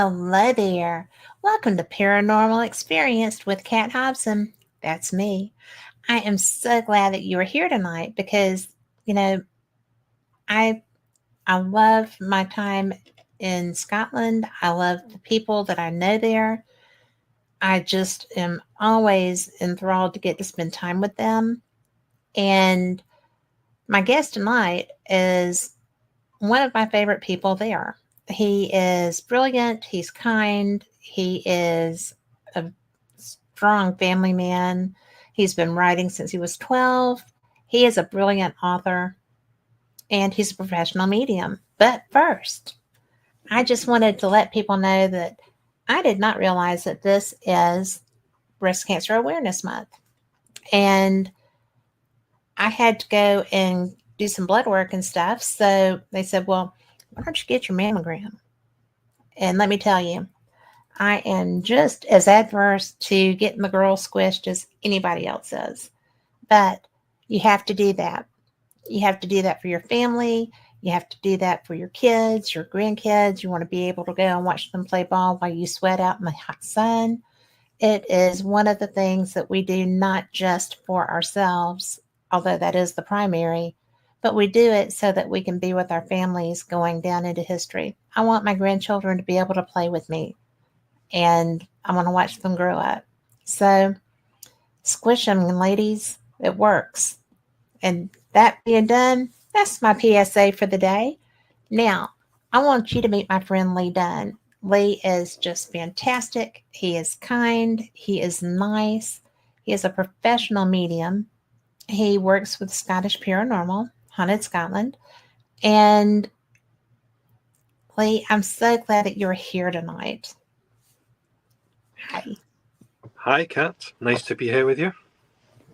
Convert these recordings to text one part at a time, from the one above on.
Hello there. Welcome to Paranormal Experienced with Kat Hobson. That's me. I am so glad that you are here tonight because, you know, I I love my time in Scotland. I love the people that I know there. I just am always enthralled to get to spend time with them. And my guest tonight is one of my favorite people there. He is brilliant, he's kind, he is a strong family man. He's been writing since he was 12. He is a brilliant author and he's a professional medium. But first, I just wanted to let people know that I did not realize that this is Breast Cancer Awareness Month. And I had to go and do some blood work and stuff. So they said, well, why don't you get your mammogram? And let me tell you, I am just as adverse to getting the girl squished as anybody else is. But you have to do that. You have to do that for your family. You have to do that for your kids, your grandkids. You want to be able to go and watch them play ball while you sweat out in the hot sun. It is one of the things that we do not just for ourselves, although that is the primary, but we do it so that we can be with our families going down into history. I want my grandchildren to be able to play with me and I want to watch them grow up. So squish them, ladies. It works. And that being done, that's my PSA for the day. Now, I want you to meet my friend Lee Dunn. Lee is just fantastic. He is kind. He is nice. He is a professional medium. He works with Scottish Paranormal, Haunted Scotland. And Lee, I'm so glad that you're here tonight. Hi. Hi, Kat. Nice to be here with you.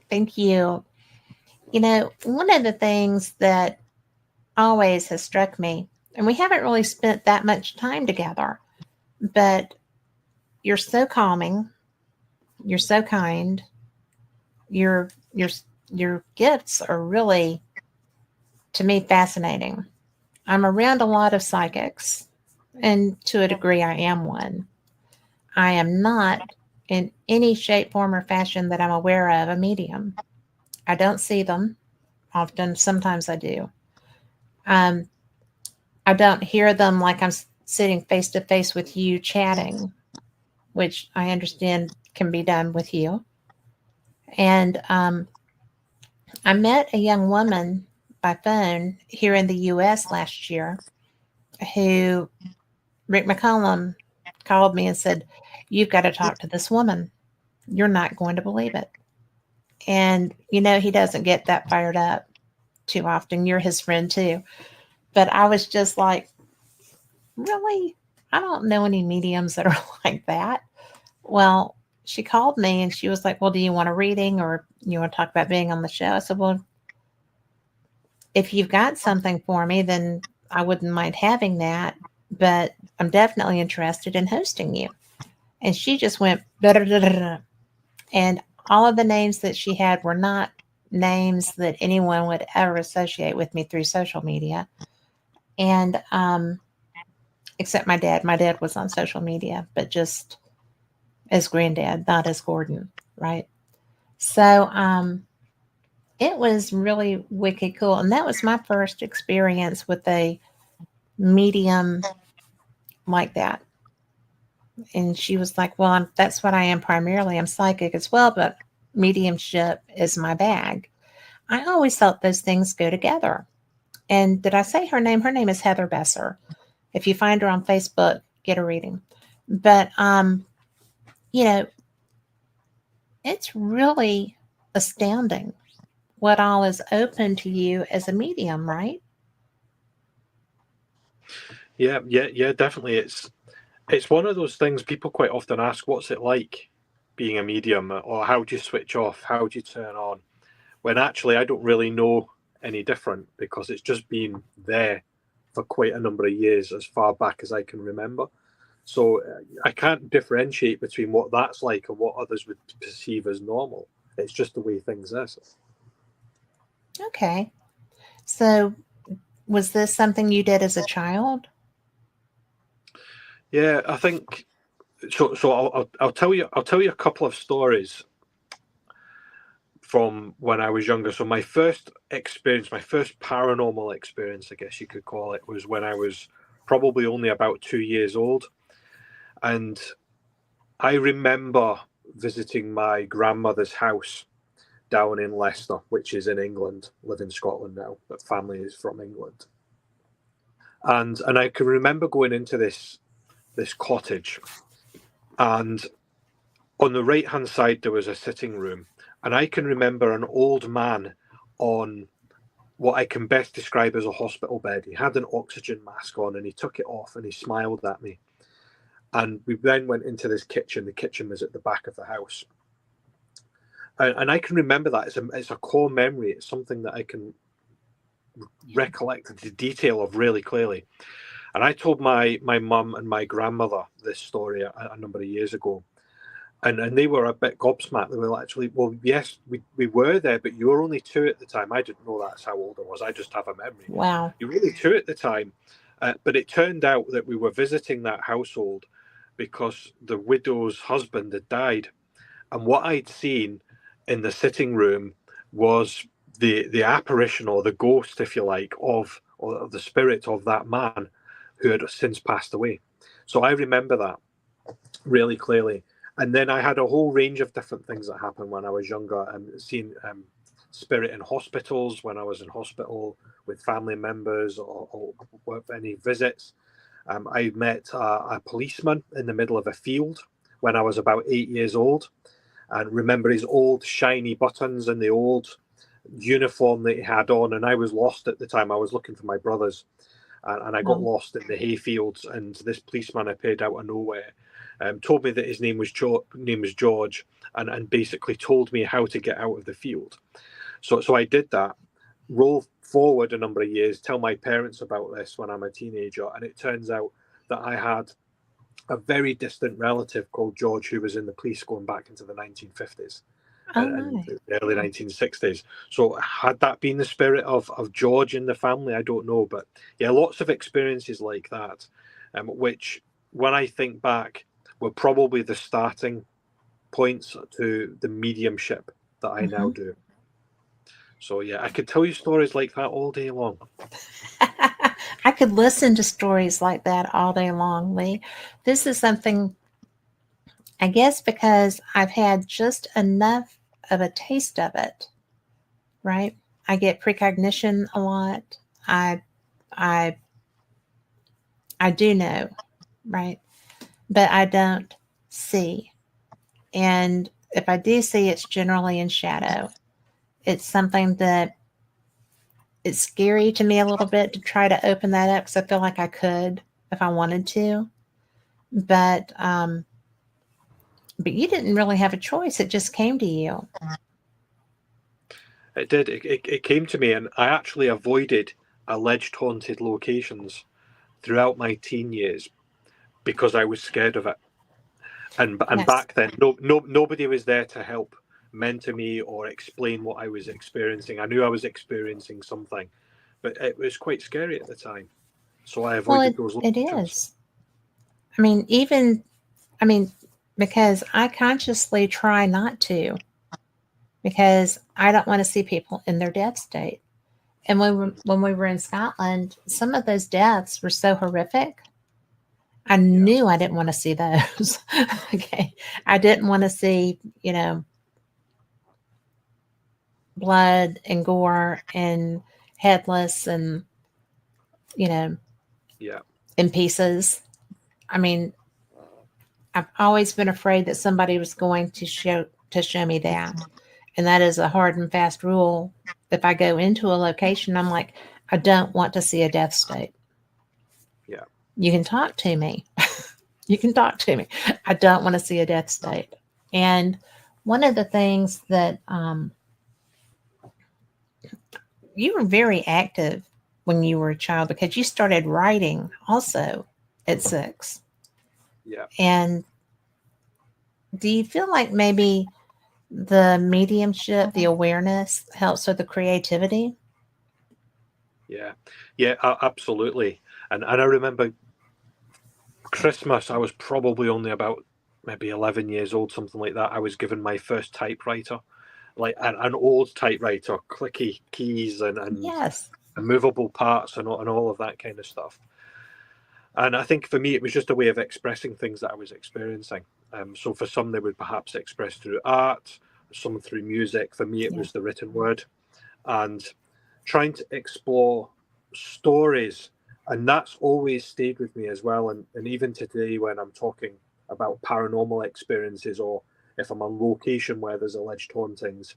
Thank you. You know, one of the things that always has struck me, and we haven't really spent that much time together, but you're so calming, you're so kind, your your your gifts are really, to me, fascinating. I'm around a lot of psychics, and to a degree I am one. I am not in any shape, form, or fashion that I'm aware of a medium. I don't see them often. Sometimes I do. Um, I don't hear them like I'm sitting face to face with you chatting, which I understand can be done with you. And I met a young woman by phone here in the US last year who Rick McCollum called me and said, you've got to talk to this woman. You're not going to believe it. And, you know, he doesn't get that fired up too often. You're his friend too. But I was just like, really? I don't know any mediums that are like that. Well, she called me and she was like, well, do you want a reading or you want to talk about being on the show? I said, well, if you've got something for me, then I wouldn't mind having that. But I'm definitely interested in hosting you. And she just went, da, da, da, da, da. And all of the names that she had were not names that anyone would ever associate with me through social media. And except my dad. My dad was on social media, but just as granddad, not as Gordon, right? So it was really wicked cool. And that was my first experience with a medium like that. And she was like, well, that's what I am primarily. I'm psychic as well, but mediumship is my bag. I always thought those things go together. And did I say her name? Her name is Heather Besser. If you find her on Facebook, get a reading. But you know, it's really astounding what all is open to you as a medium, right? Yeah, definitely. It's one of those things people quite often ask, what's it like being a medium, or how do you switch off, how do you turn on? When actually I don't really know any different because it's just been there for quite a number of years, as far back as I can remember. So I can't differentiate between what that's like and what others would perceive as normal. It's just the way things is. Okay. So was this something you did as a child? Yeah, I think so. I'll tell you a couple of stories from when I was younger. So my first experience, my first paranormal experience, I guess you could call it, was when I was probably only about 2 years old, and I remember visiting my grandmother's house down in Leicester, which is in England. Live in Scotland now, but family is from England. And I can remember going into this cottage, and on the right hand side there was a sitting room, and I can remember an old man on what I can best describe as a hospital bed. He had an oxygen mask on, and he took it off and he smiled at me. And we then went into this kitchen. The kitchen was at the back of the house. And I can remember that. It's a core memory. It's something that I can recollect the detail of really clearly. And I told my mum and my grandmother this story a number of years ago. And they were a bit gobsmacked. They were actually, well, yes, we were there, but you were only 2 at the time. I didn't know that's how old I was. I just have a memory. Wow. You were only 2 at the time. But it turned out that we were visiting that household because the widow's husband had died. And what I'd seen in the sitting room was the apparition, or the ghost, if you like, of the spirit of that man who had since passed away. So I remember that really clearly. And then I had a whole range of different things that happened when I was younger, and seeing spirit in hospitals when I was in hospital with family members, or with any visits. I met a policeman in the middle of a field when I was about 8 years old, and remember his old shiny buttons and the old uniform that he had on. And I was lost at the time. I was looking for my brothers, and I got lost in the hayfields. And this policeman appeared out of nowhere, told me that his name was George, and basically told me how to get out of the field. So I did that. Roll forward a number of years, tell my parents about this when I'm a teenager, and it turns out that I had a very distant relative called George who was in the police going back into the 1950s and the early 1960s. So had that been the spirit of George in the family? I don't know. But yeah, lots of experiences like that, which when I think back were probably the starting points to the mediumship that I now do. So yeah, I could tell you stories like that all day long. I could listen to stories like that all day long, Lee. This is something, I guess, because I've had just enough of a taste of it, right? I get precognition a lot. I I do know, right? But I don't see. And if I do see, it's generally in shadow. It's something that it's scary to me a little bit to try to open that up, because I feel like I could if I wanted to. But you didn't really have a choice. It just came to you. It did. It came to me, and I actually avoided alleged haunted locations throughout my teen years because I was scared of it. And Yes. back then, nobody was there to help mentor me or explain what I was experiencing. I knew I was experiencing something, but it was quite scary at the time. So I avoided those It locations. is. I mean, because I consciously try not to, because I don't want to see people in their death state. And when we were in Scotland, some of those deaths were so horrific. I knew I didn't want to see those. Okay. I didn't want to see, blood and gore and headless and, in pieces. I mean, I've always been afraid that somebody was going to show me that. And that is a hard and fast rule. If I go into a location, I'm like, I don't want to see a death state. Yeah. You can talk to me. You can talk to me. I don't want to see a death state. And one of the things that you were very active when you were a child, because you started writing also at 6. Yeah. And do you feel like maybe the mediumship, the awareness helps with the creativity? Yeah, absolutely. And I remember Christmas, I was probably only about maybe 11 years old, something like that. I was given my first typewriter, like an old typewriter, clicky keys and Yes. movable parts and all of that kind of stuff. And I think for me, it was just a way of expressing things that I was experiencing. So for some, they would perhaps express through art, some through music. For me, it Yeah. was the written word, and trying to explore stories. And that's always stayed with me as well. And even today, when I'm talking about paranormal experiences, or if I'm on location where there's alleged hauntings,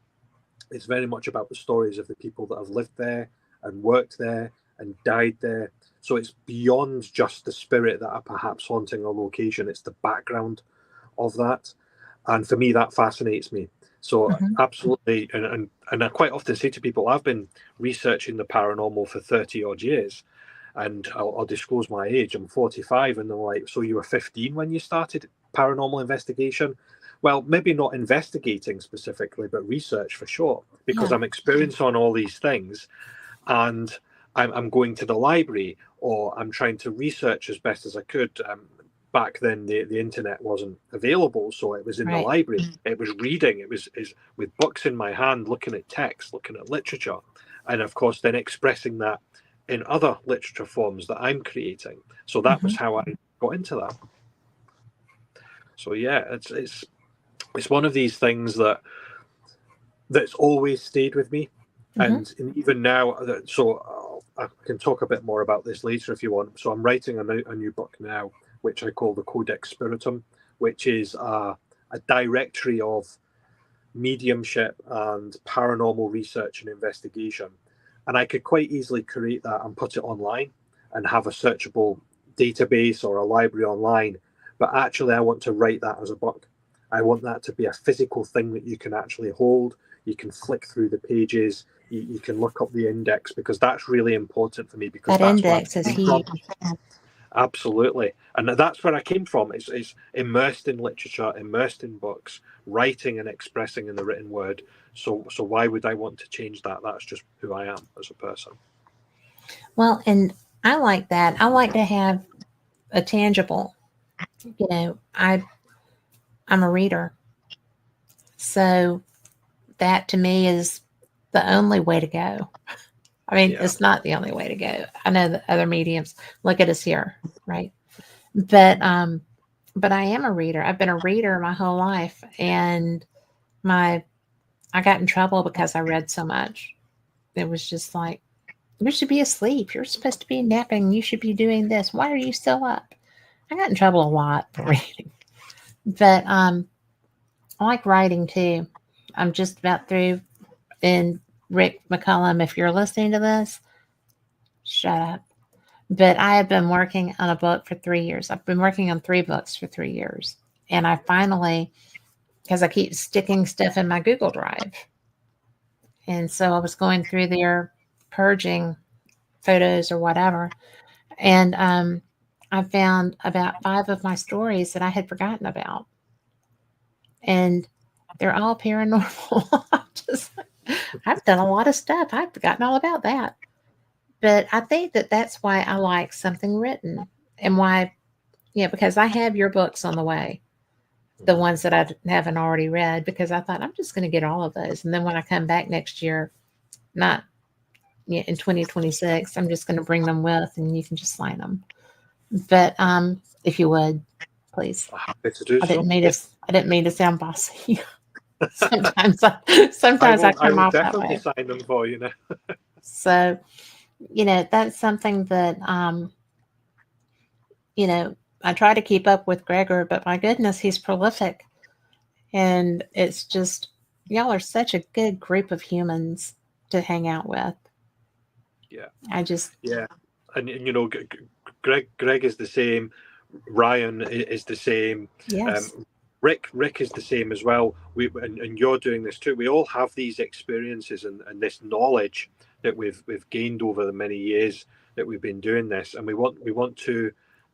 it's very much about the stories of the people that have lived there and worked there and died there. So it's beyond just the spirit that are perhaps haunting a location, it's the background of that. And for me, that fascinates me. So Hmm. absolutely, and I quite often say to people, I've been researching the paranormal for 30 odd years, and I'll disclose my age. I'm 45, and they're like, "So you were 15 when you started paranormal investigation?" Well, maybe not investigating specifically, but research for sure, because Yeah. I'm experienced on all these things, and I'm going to the library, or I'm trying to research as best as I could. Back then, the internet wasn't available, so it was in the Right. library. It was reading. It was is with books in my hand, looking at text, looking at literature, and of course, then expressing that in other literature forms that I'm creating. So that Hmm. was how I got into that. So yeah, it's one of these things that's always stayed with me, Hmm. and even now. So I can talk a bit more about this later if you want. So I'm writing a new book now, which I call the Codex Spiritum, which is a directory of mediumship and paranormal research and investigation. And I could quite easily create that and put it online and have a searchable database or a library online. But actually, I want to write that as a book. I want that to be a physical thing that you can actually hold. You can flick through the pages. You can look up the index, because that's really important for me, because That that's where index I is came from. huge. Absolutely. And that's where I came from. It's immersed in literature, immersed in books, writing and expressing in the written word. So why would I want to change that? That's just who I am as a person. Well, and I like that. I like to have a tangible. I'm a reader, so that to me is the only way to go. I mean, Yeah. it's not the only way to go. I know that other mediums look at us here, right? But but I am a reader. I've been a reader my whole life, and my I got in trouble because I read so much. It was just like, you should be asleep. You're supposed to be napping. You should be doing this. Why are you still up? I got in trouble a lot for reading. But I like writing too. I'm just about through. And Rick McCullum, if you're listening to this, shut up. But I have been working on a book for 3 years. I've been working on 3 books for 3 years. And I finally, because I keep sticking stuff in my Google Drive. And so I was going through there, purging photos or whatever. And I found about 5 of my stories that I had forgotten about. And they're all paranormal. I've done a lot of stuff. I've forgotten all about that. But I think that that's why I like something written, and why, because I have your books on the way, the ones that I haven't already read, because I thought I'm just going to get all of those. And then when I come back next year, not in 2026, I'm just going to bring them with, and you can just sign them. But if you would, please. Happy to do I didn't so. mean to, I didn't mean to sound bossy. sometimes I sometimes I will. I come will off that definitely way. sign them for you now. So, that's something that I try to keep up with Gregor, but my goodness, he's prolific. And it's just, y'all are such a good group of humans to hang out with. Yeah. I just, Yeah. And Greg is the same. Ryan is the same. yes. Um, Rick is the same as well. And you're doing this too. We all have these experiences and this knowledge that we've gained over the many years that we've been doing this, and we want to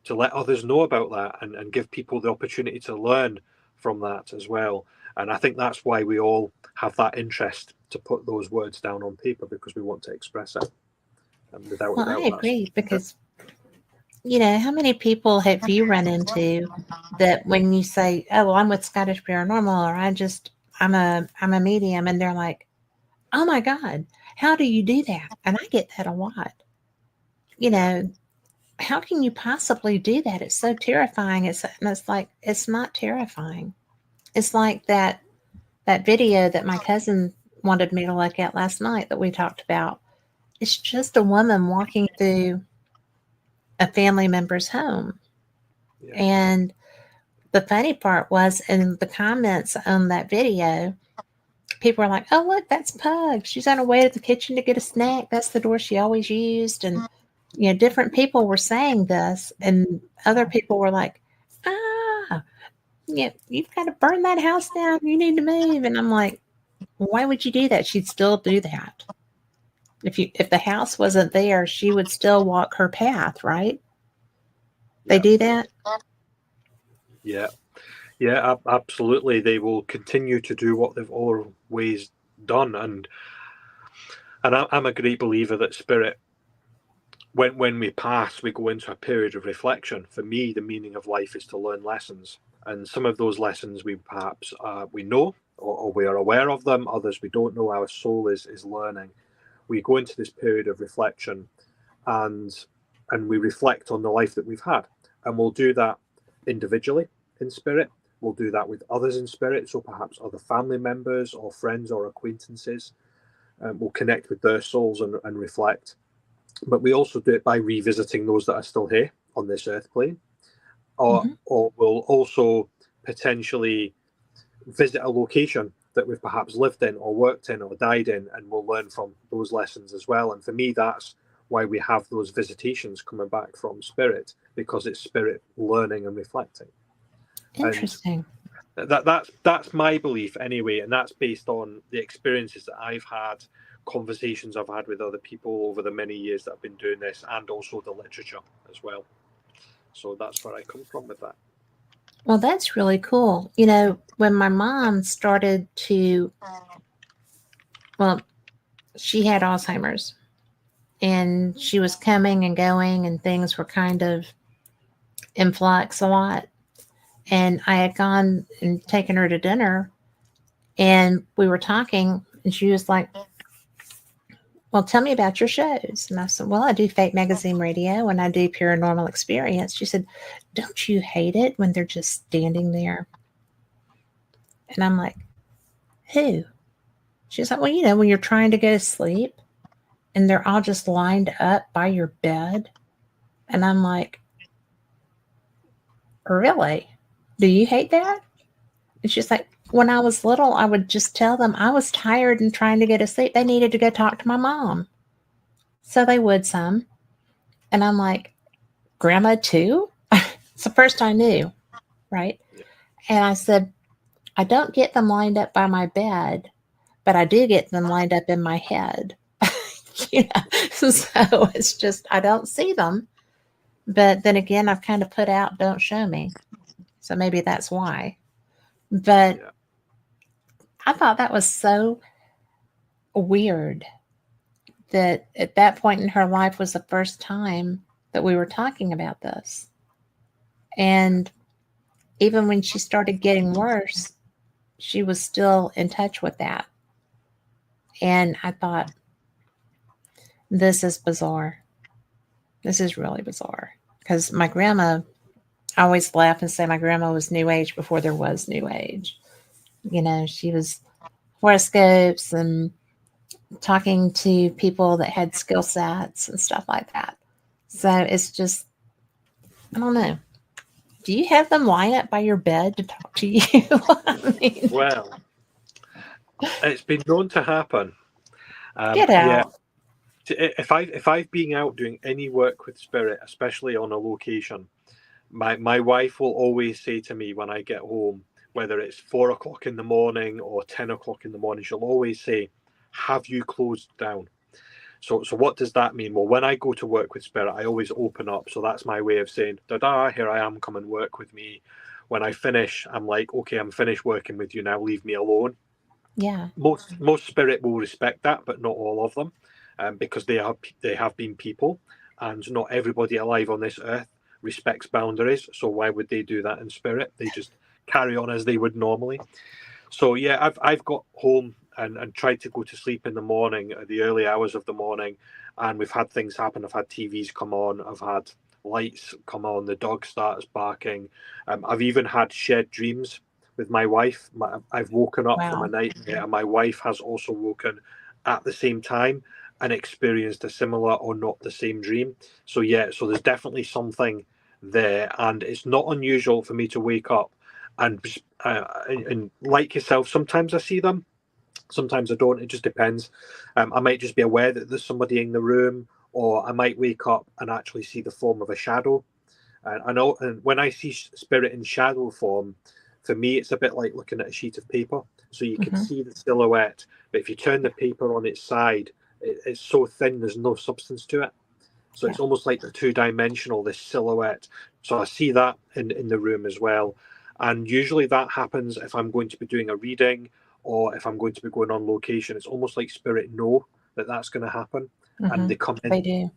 let others know about that, and give people the opportunity to learn from that as well. And I think that's why we all have that interest to put those words down on paper, because we want to express it. And without a Well, I doubt, agree, because how many people have you run into that when you say, "Oh, well, I'm with Scottish Paranormal," or I'm a medium," and they're like, "Oh my God, how do you do that?" And I get that a lot. You Yeah, know, how can you possibly do that? It's so terrifying. It's like it's not terrifying. It's like that video that my cousin wanted me to look at last night that we talked about. It's just a woman walking through a family member's home. yeah, And the funny part was in the comments on that video, people were like, "Oh, look, that's Pug. She's on her way to the kitchen to get a snack. That's the door she always used." And, different people were saying this, and other people were like, "Ah, yeah, you've got to burn that house down. You need to move." And I'm like, why would you do that? She'd still do that. If the house wasn't there, she would still walk her path, right? They yeah, do that? yeah, yeah. Absolutely, they will continue to do what they've always done, and I'm a great believer that spirit. When we pass, we go into a period of reflection. For me, the meaning of life is to learn lessons, and some of those lessons we perhaps we know or we are aware of them. Others we don't know. Our soul is learning. We go into this period of reflection, and we reflect on the life that we've had, and we'll do that individually in spirit. We'll do that with others in spirit, so perhaps other family members or friends or acquaintances. We'll connect with their souls and reflect, but we also do it by revisiting those that are still here on this earth plane, or Hmm. we'll also potentially visit a location that we've perhaps lived in or worked in or died in, and we'll learn from those lessons as well. And for me, that's why we have those visitations coming back from spirit, because it's spirit learning and reflecting. And Interesting. that's my belief anyway, and that's based on the experiences that I've had, conversations I've had with other people over the many years that I've been doing this, and also the literature as well. So that's where I come from with that. Well, that's really cool. When my mom started to, well, she had Alzheimer's and she was coming and going, and things were kind of in flux a lot. And I had gone and taken her to dinner, and we were talking, and she was like, "Well, tell me about your shows." And I said, "Well, I do fake magazine radio and I do paranormal experience." She said, "Don't you hate it when they're just standing there?" And I'm like, "Who?" She's like, "Well, when you're trying to go to sleep and they're all just lined up by your bed." And I'm like, "Really? Do you hate that?" And she's like, "When I was little, I would just tell them I was tired and trying to go to sleep. They needed to go talk to my mom." So they would some. And I'm like, "Grandma, too?" It's the first I knew, right? Yeah, And I said, "I don't get them lined up by my bed, but I do get them lined up in my head." So it's just, I don't see them. But then again, I've kind of put out, "Don't show me." So maybe that's why. But yeah, I thought that was so weird that at that point in her life was the first time that we were talking about this. And even when she started getting worse, she was still in touch with that. And I thought, this is bizarre. This is really bizarre. Because my grandma, I always laugh and say my grandma was New Age before there was New Age. She was horoscopes and talking to people that had skill sets and stuff like that. So it's just, I don't know. Do you have them line up by your bed to talk to you? I mean, well, it's been known to happen. get Yeah, out. if I've been out doing any work with spirit, especially on a location, my wife will always say to me when I get home, whether it's 4 o'clock in the morning or 10 o'clock in the morning, she'll always say, "Have you closed down?" So what does that mean? Well, when I go to work with spirit, I always open up. So that's my way of saying, "Da da, here I am, come and work with me." When I finish, I'm like, "Okay, I'm finished working with you now. Leave me alone." Yeah. Most spirit will respect that, but not all of them, because they have been people, and not everybody alive on this earth respects boundaries. So why would they do that in spirit? They just carry on as they would normally. So yeah, I've got home and tried to go to sleep in the morning, at the early hours of the morning, and we've had things happen. I've had TVs come on, I've had lights come on, the dog starts barking. I've even had shared dreams with my wife. I've woken up from a Wow. nightmare, and my wife has also woken at the same time and experienced a similar or not the same dream. So yeah, so there's definitely something there, and it's not unusual for me to wake up and like yourself, sometimes I see them, sometimes I don't. It just depends. I might just be aware that there's somebody in the room, or I might wake up and actually see the form of a shadow. And I know, and when I see spirit in shadow form, for me, it's a bit like looking at a sheet of paper. So you can Hmm. see the silhouette, but if you turn the paper on its side, it's so thin, there's no substance to it. So Yeah. it's almost like they're two-dimensional, this silhouette. So I see that in the room as well. And usually that happens if I'm going to be doing a reading or if I'm going to be going on location. It's almost like spirit know that that's going to happen. And Hmm. they come in They do.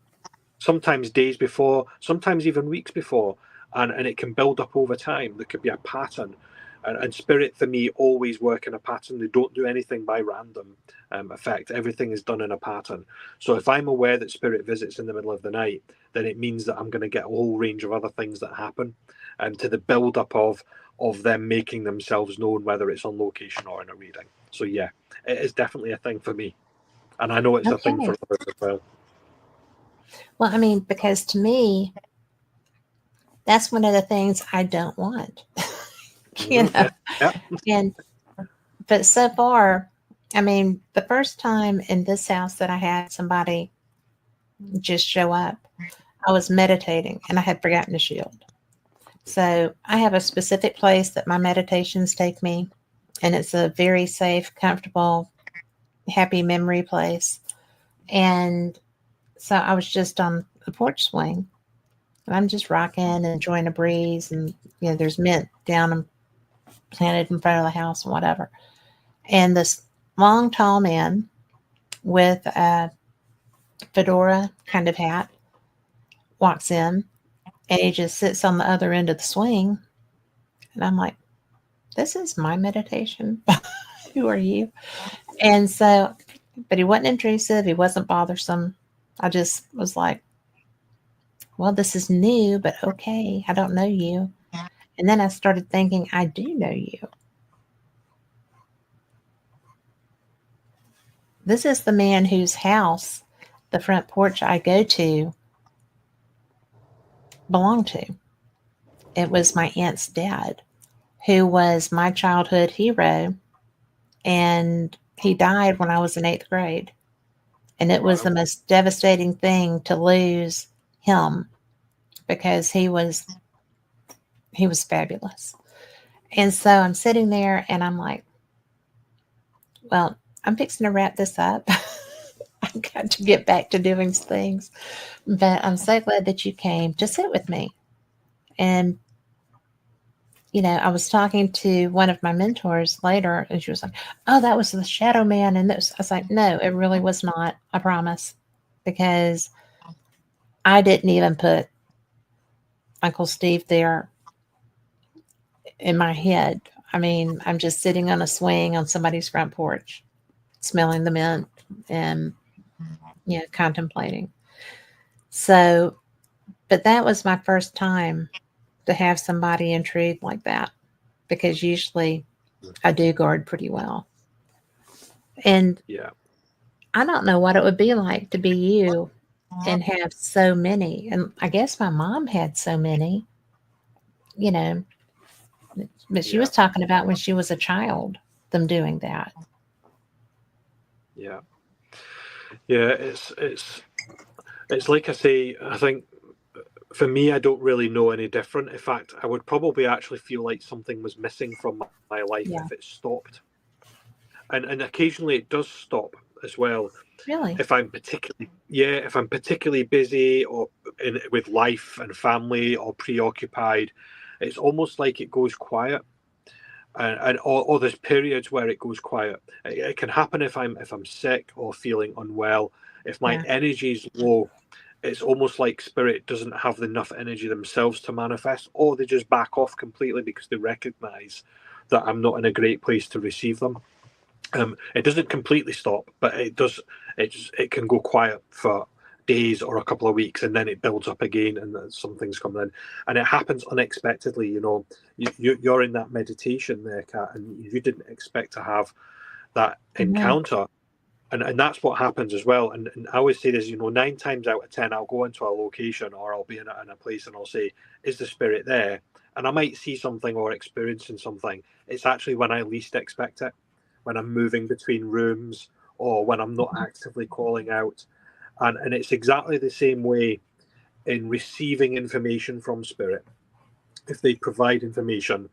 sometimes days before, sometimes even weeks before, and it can build up over time. There could be a pattern, and spirit for me always work in a pattern. They don't do anything by random effect. Everything is done in a pattern. So if I'm aware that spirit visits in the middle of the night, then it means that I'm going to get a whole range of other things that happen, and to the build up of them making themselves known, whether it's on location or in a reading. So yeah, it is definitely a thing for me, and I know it's a thing Okay. for others as well. Well, I mean, because to me, that's one of the things I don't want. you Mhm. know, Yeah. and but so far, I mean, the first time in this house that I had somebody just show up, I was meditating and I had forgotten to shield. So I have a specific place that my meditations take me, and it's a very safe, comfortable, happy memory place. And so I was just on the porch swing, and I'm just rocking and enjoying a breeze, and there's mint down and planted in front of the house and whatever. And this long, tall man with a fedora kind of hat walks in, and he just sits on the other end of the swing, and I'm like, "This is my meditation. Who are you?" And so, but he wasn't intrusive. He wasn't bothersome. I just was like, well, this is new, but okay. I don't know you. And then I started thinking, I do know you. This is the man whose house the front porch I go to belonged to. It was my aunt's dad, who was my childhood hero. And he died when I was in eighth grade. And it was Wow. the most devastating thing to lose him because he was fabulous. And so I'm sitting there and I'm like, well, I'm fixing to wrap this up. I've got to get back to doing things. But I'm so glad that you came to sit with me. And, I was talking to one of my mentors later, and she was like, oh, that was the shadow man. And this, I was like, no, it really was not. I promise. Because I didn't even put Uncle Steve there in my head. I mean, I'm just sitting on a swing on somebody's front porch, smelling the mint and, contemplating. So, but that was my first time to have somebody intrude like that because usually I do guard pretty well. And Yeah. I don't know what it would be like to be you and have so many. And I guess my mom had so many, you know, but she Yeah. was talking about when she was a child, them doing that. Yeah. Yeah. It's like I say. I think for me, I don't really know any different. In fact, I would probably actually feel like something was missing from my life Yeah, if it stopped. And occasionally it does stop as well. really. If I'm particularly busy or with life and family or preoccupied, it's almost like it goes quiet. Or there's periods where it goes quiet. It can happen if I'm sick or feeling unwell. If my Yeah. energy is low, it's almost like spirit doesn't have enough energy themselves to manifest, or they just back off completely because they recognize that I'm not in a great place to receive them. It doesn't completely stop, but it does. It can go quiet for days or a couple of weeks, and then it builds up again, and something's coming in, and it happens unexpectedly. You're in that meditation there, Kat, and you didn't expect to have that No. encounter, and that's what happens as well. And I always say this, 9 times out of 10, I'll go into a location or I'll be in a place and I'll say, "Is the spirit there?" And I might see something or experiencing something. It's actually when I least expect it, when I'm moving between rooms or when I'm not actively calling out. And it's exactly the same way in receiving information from spirit. If they provide information,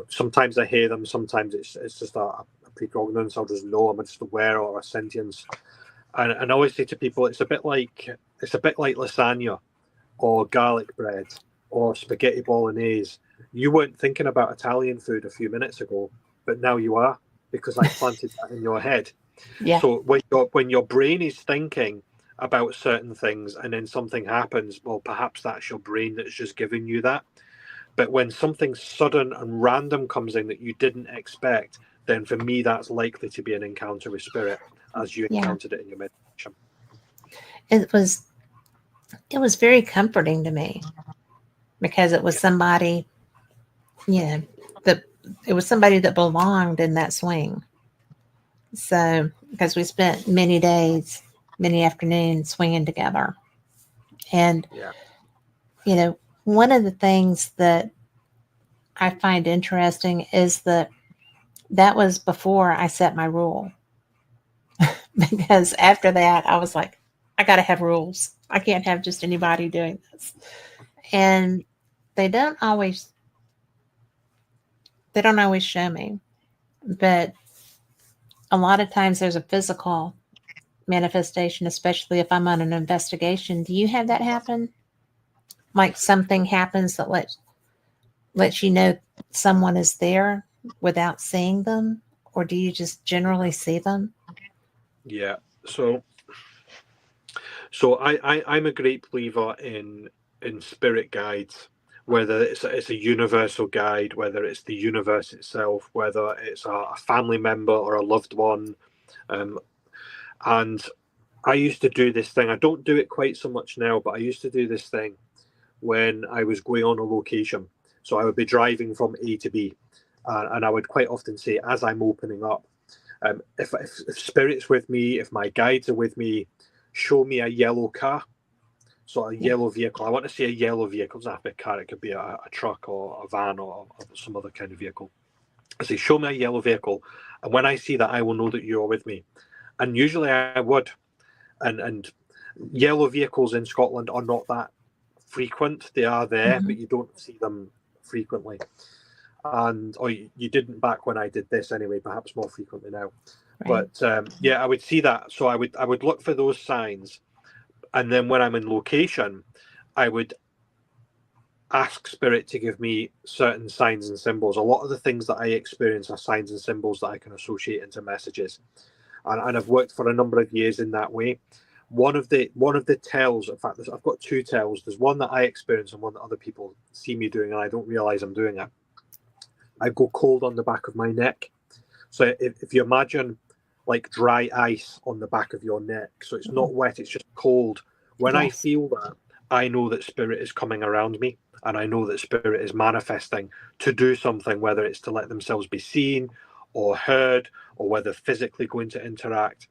sometimes I hear them, sometimes it's just a precognizance. I'll just know, I'm just aware, or a sentience. And I always say to people, it's a bit like lasagna or garlic bread or spaghetti bolognese. You weren't thinking about Italian food a few minutes ago, but now you are, because I planted that in your head. Yeah. So when your brain is thinking about certain things and then something happens, well, perhaps that's your brain that's just giving you that. But when something sudden and random comes in that you didn't expect, then for me, that's likely to be an encounter with spirit, as you Yeah. encountered it in your meditation. It was very comforting to me because it was somebody, that it was somebody that belonged in that swing. So, because we spent many days, many afternoons swinging together. And, Yeah. One of the things that I find interesting is that was before I set my rule. Because after that, I was like, I got to have rules. I can't have just anybody doing this. And they don't always they don't always show me, but a lot of times there's a physical manifestation, especially if I'm on an investigation. Do you have that happen? Like something happens that lets you know someone is there without seeing them, or do you just generally see them? Yeah. So I'm a great believer in spirit guides, whether it's a universal guide, whether it's the universe itself, whether it's a family member or a loved one. And I used to do this thing. I don't do it quite so much now, but I used to do this thing when I was going on a location. So I would be driving from A to B, and I would quite often say, as I'm opening up, if spirit's with me, if my guides are with me, show me a yellow car, so a yellow vehicle. I want to see a yellow vehicle. It doesn't have to be a car. It could be a truck or a van or some other kind of vehicle. I say, show me a yellow vehicle, and when I see that, I will know that you're with me. And usually I would. And yellow vehicles in Scotland are not that frequent. They are there, Mm-hmm. but you don't see them frequently. Or you didn't back when I did this anyway, perhaps more frequently now. Right. But I would see that. So I would look for those signs, and then when I'm in location, I would ask spirit to give me certain signs and symbols. A lot of the things that I experience are signs and symbols that I can associate into messages, and I've worked for a number of years in that way. One of the tells, in fact, I've got two tells. There's one that I experience and one that other people see me doing, and I don't realize I'm doing it. I go cold on the back of my neck. So if you imagine like dry ice on the back of your neck, so it's not wet, it's just cold. When I Yes. feel that, I know that spirit is coming around me, and I know that spirit is manifesting to do something, whether it's to let themselves be seen or heard, or whether physically going to interact.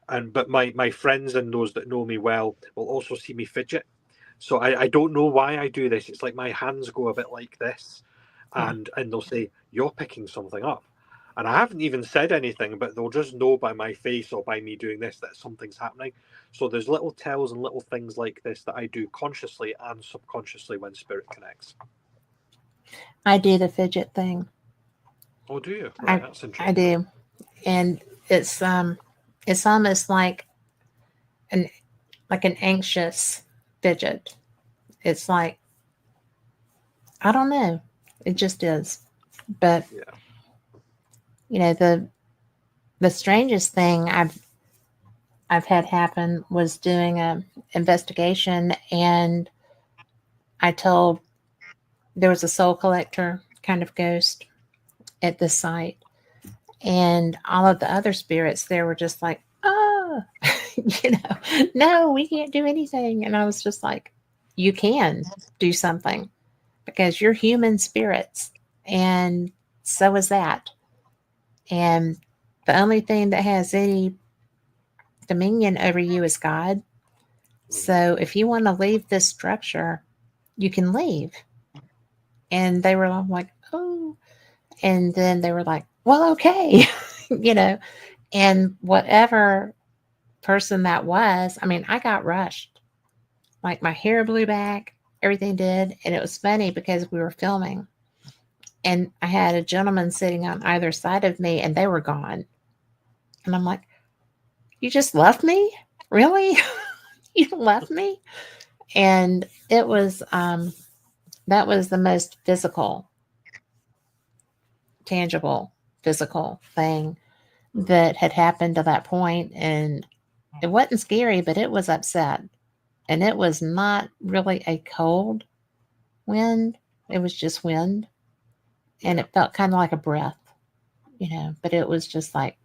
But my friends and those that know me well will also see me fidget. So I don't know why I do this. It's like my hands go a bit like this, Yeah. and they'll say, "You're picking something up." And I haven't even said anything, but they'll just know by my face or by me doing this that something's happening. So there's little tells and little things like this that I do consciously and subconsciously when spirit connects. I do the fidget thing. Oh, do you? Right, I that's I interesting. do. And it's almost an an anxious fidget. It's like, I don't know. It just is. But Yeah. the strangest thing I've had happen was doing a investigation, and I told there was a soul collector kind of ghost at this site, and all of the other spirits there were just like, oh, no, we can't do anything. And I was just like, you can do something because you're human spirits, and so is that. And the only thing that has any dominion over you is God. So if you want to leave this structure, you can leave. And they were all like, oh. And then they were like, well, okay, you know, and whatever person that was, I mean, I got rushed. Like my hair blew back, everything did. And it was funny because we were filming, and I had a gentleman sitting on either side of me, and they were gone. And I'm like, you just left me? Really? You left me? And it was, that was the most physical, tangible, physical thing that had happened to that point. And it wasn't scary, but it was upset. And it was not really a cold wind, it was just wind. And it felt kind of like a breath, but it was just like,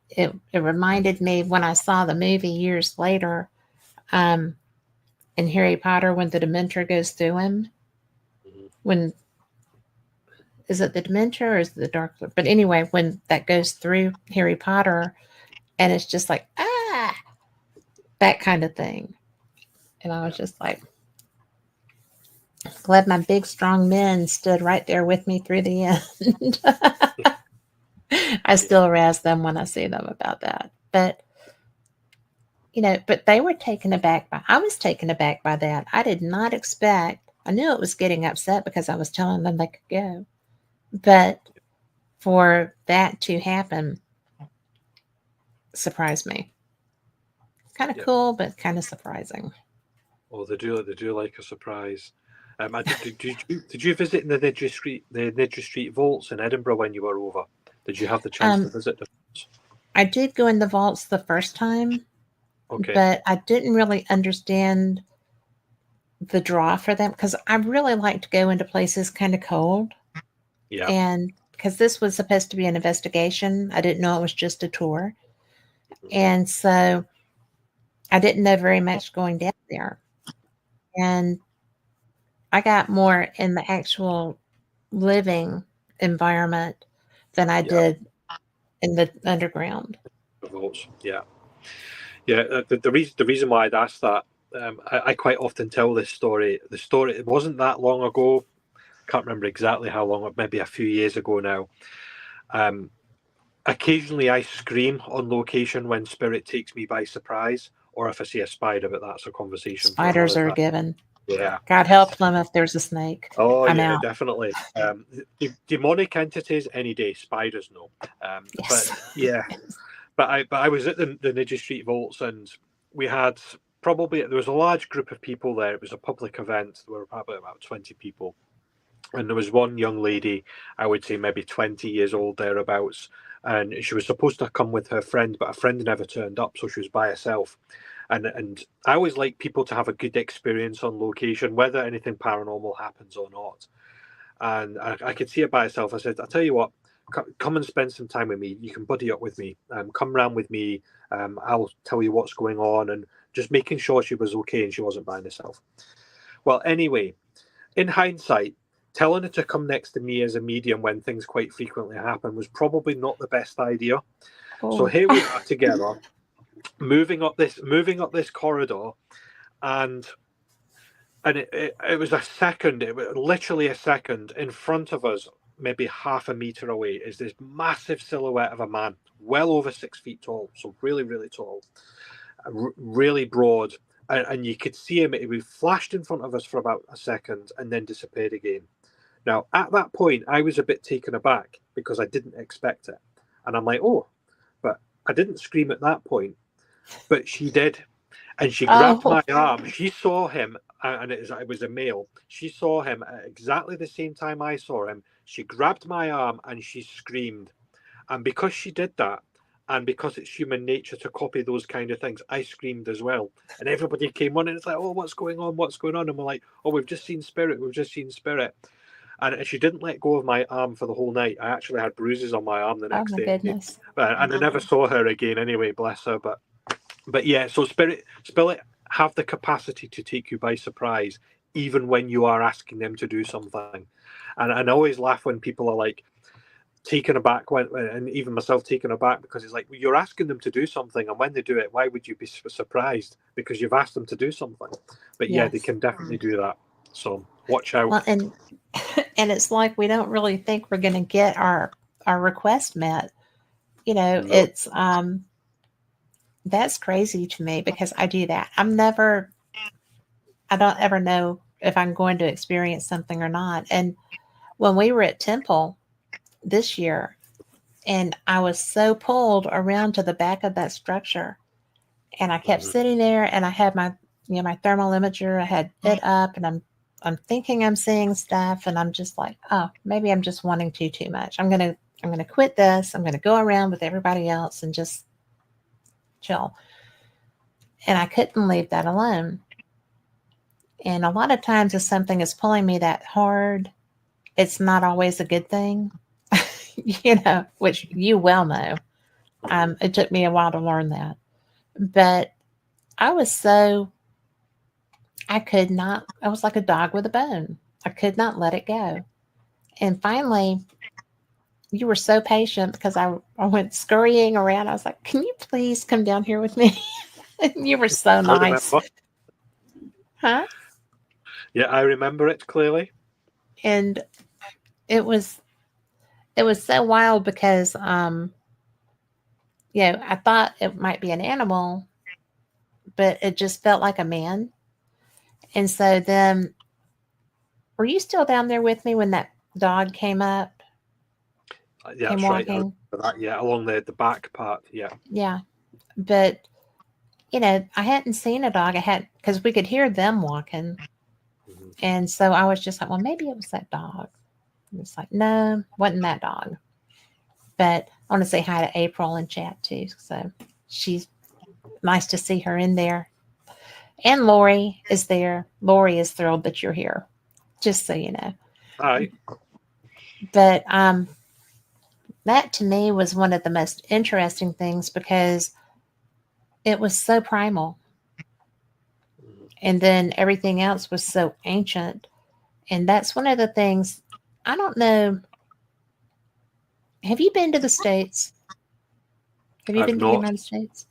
it reminded me when I saw the movie years later, um, in Harry Potter, when the Dementor goes through him, when is it the Dementor or is it the Dark Lord? But anyway, when that goes through Harry Potter, and it's just like, that kind of thing. And I was just like, glad my big, strong men stood right there with me through the end. I still razz them when I see them about that. But, but they were taken aback I was taken aback by that. I did not expect, I knew it was getting upset because I was telling them they could go. But for that to happen surprised me. Kind of cool, but kind of surprising. Oh, they do like a surprise. Did you visit the Niddry Street vaults in Edinburgh when you were over? Did you have the chance to visit the vaults? I did go in the vaults the first time, okay, but I didn't really understand the draw for them because I really like to go into places kind of cold. Yeah. And because this was supposed to be an investigation, I didn't know it was just a tour. And so I didn't know very much going down there. And I got more in the actual living environment than I did in the underground. The vaults, yeah. The reason why I'd asked that, I quite often tell this story. The story, it wasn't that long ago. Can't remember exactly how long, maybe a few years ago now. Occasionally I scream on location when spirit takes me by surprise, or if I see a spider, but that's a conversation. Spiders are a given. Yeah. God help them if there's a snake. Oh, I'm yeah, out. definitely. Demonic entities any day, spiders no. Yes. But yeah, but I was at the Niddry Street vaults, and we had there was a large group of people there. It was a public event. There were probably about 20 people, and there was one young lady, I would say maybe 20 years old thereabouts, and she was supposed to come with her friend, but her friend never turned up, so she was by herself. And I always like people to have a good experience on location, whether anything paranormal happens or not. And I could see it by herself. I said, I'll tell you what, come and spend some time with me. You can buddy up with me. Come round with me. I'll tell you what's going on, and just making sure she was okay and she wasn't by herself. Well, anyway, in hindsight, telling her to come next to me as a medium when things quite frequently happen was probably not the best idea. Oh. So here we are together, moving up this corridor, and it was a second. It was literally a second in front of us, maybe half a meter away, is this massive silhouette of a man, well over 6 feet tall, so really, really tall, really broad. And you could see him. He flashed in front of us for about a second and then disappeared again. Now, at that point, I was a bit taken aback because I didn't expect it. And I'm like, oh, but I didn't scream at that point. But she did. And she grabbed my arm. She saw him, and it was a male. She saw him at exactly the same time I saw him. She grabbed my arm and she screamed. And because she did that, And because it's human nature to copy those kind of things, I screamed as well. And everybody came on and it's like, oh, what's going on? What's going on? And we're like, oh, we've just seen spirit. We've just seen spirit. And she didn't let go of my arm for the whole night. I actually had bruises on my arm the Oh next my day. goodness. And I never saw her again anyway, bless her. But yeah, so spirit have the capacity to take you by surprise, even when you are asking them to do something. And I always laugh when people are like taken aback, and even myself taken aback, because it's like, well, you're asking them to do something, and when they do it, why would you be surprised? Because you've asked them to do something. But yeah, they Yes. can definitely do that. So watch out. Well, and and it's like we don't really think we're going to get our request met. No. It's that's crazy to me because I do that. I don't ever know if I'm going to experience something or not. And when we were at Temple this year, and I was so pulled around to the back of that structure, and I kept Mhm. sitting there, and I had my thermal imager, I had it up, and I'm thinking I'm seeing stuff, and I'm just like, oh, maybe I'm just wanting too much. I'm gonna quit this. I'm gonna go around with everybody else and just chill. And I couldn't leave that alone. And a lot of times, if something is pulling me that hard, it's not always a good thing, which you well know. It took me a while to learn that. But I was so, I was like a dog with a bone. I could not let it go. And finally, you were so patient because I went scurrying around. I was like, can you please come down here with me? And you were so I nice. remember. Huh? Yeah, I remember it clearly. And it was it was so wild because I thought it might be an animal, but it just felt like a man. And so then, were you still down there with me when that dog came up, Yeah, came that's right. I remember walking? that. Yeah, along the back part. Yeah. Yeah. But, I hadn't seen a dog. I had, because we could hear them walking. Mhm. And so I was just like, well, maybe it was that dog. And it's like, no, wasn't that dog. But I want to say hi to April in chat too. So she's nice to see her in there. And Lori is there. Lori is thrilled that you're here, just so you know. Aye. But that to me was one of the most interesting things because it was so primal. Mhm. And then everything else was so ancient. And that's one of the things, I don't know. Have you been to the States? Have you I've been to the not, United States?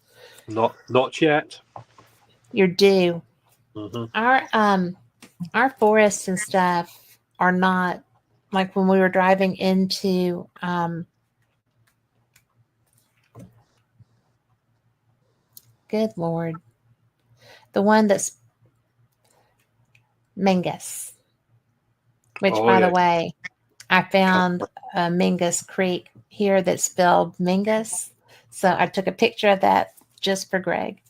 not yet. You're due. Hmm. Our forests and stuff are not like when we were driving into good Lord, the one that's Mingus, which Oh by the yeah. way, I Can't- found a Mingus Creek here that's spelled Mingus. So I took a picture of that just for Greg.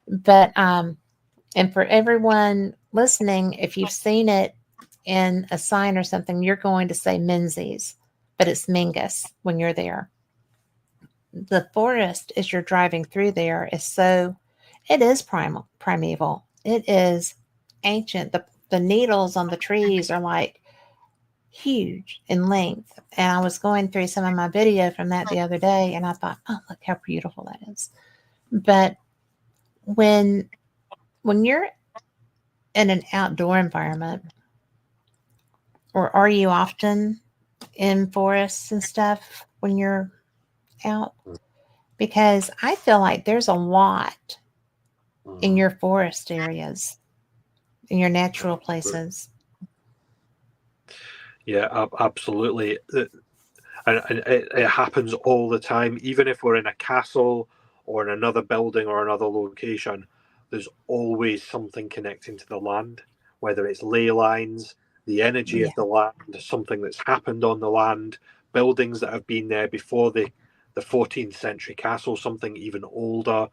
But and for everyone listening, if you've seen it in a sign or something, you're going to say Menzies, but it's Mingus when you're there. The forest as you're driving through there it is primeval. It is ancient. The needles on the trees are like huge in length. And I was going through some of my video from that the other day and I thought, oh, look how beautiful that is. But when you're in an outdoor environment, or are you often in forests and stuff when you're out? Because I feel like there's a lot in Mhm. your forest areas, in your natural places. Yeah, absolutely. And it happens all the time. Even if we're in a castle or in another building or another location, there's always something connecting to the land, whether it's ley lines, the energy Yeah. of the land, something that's happened on the land, buildings that have been there before the 14th century castle, something even older.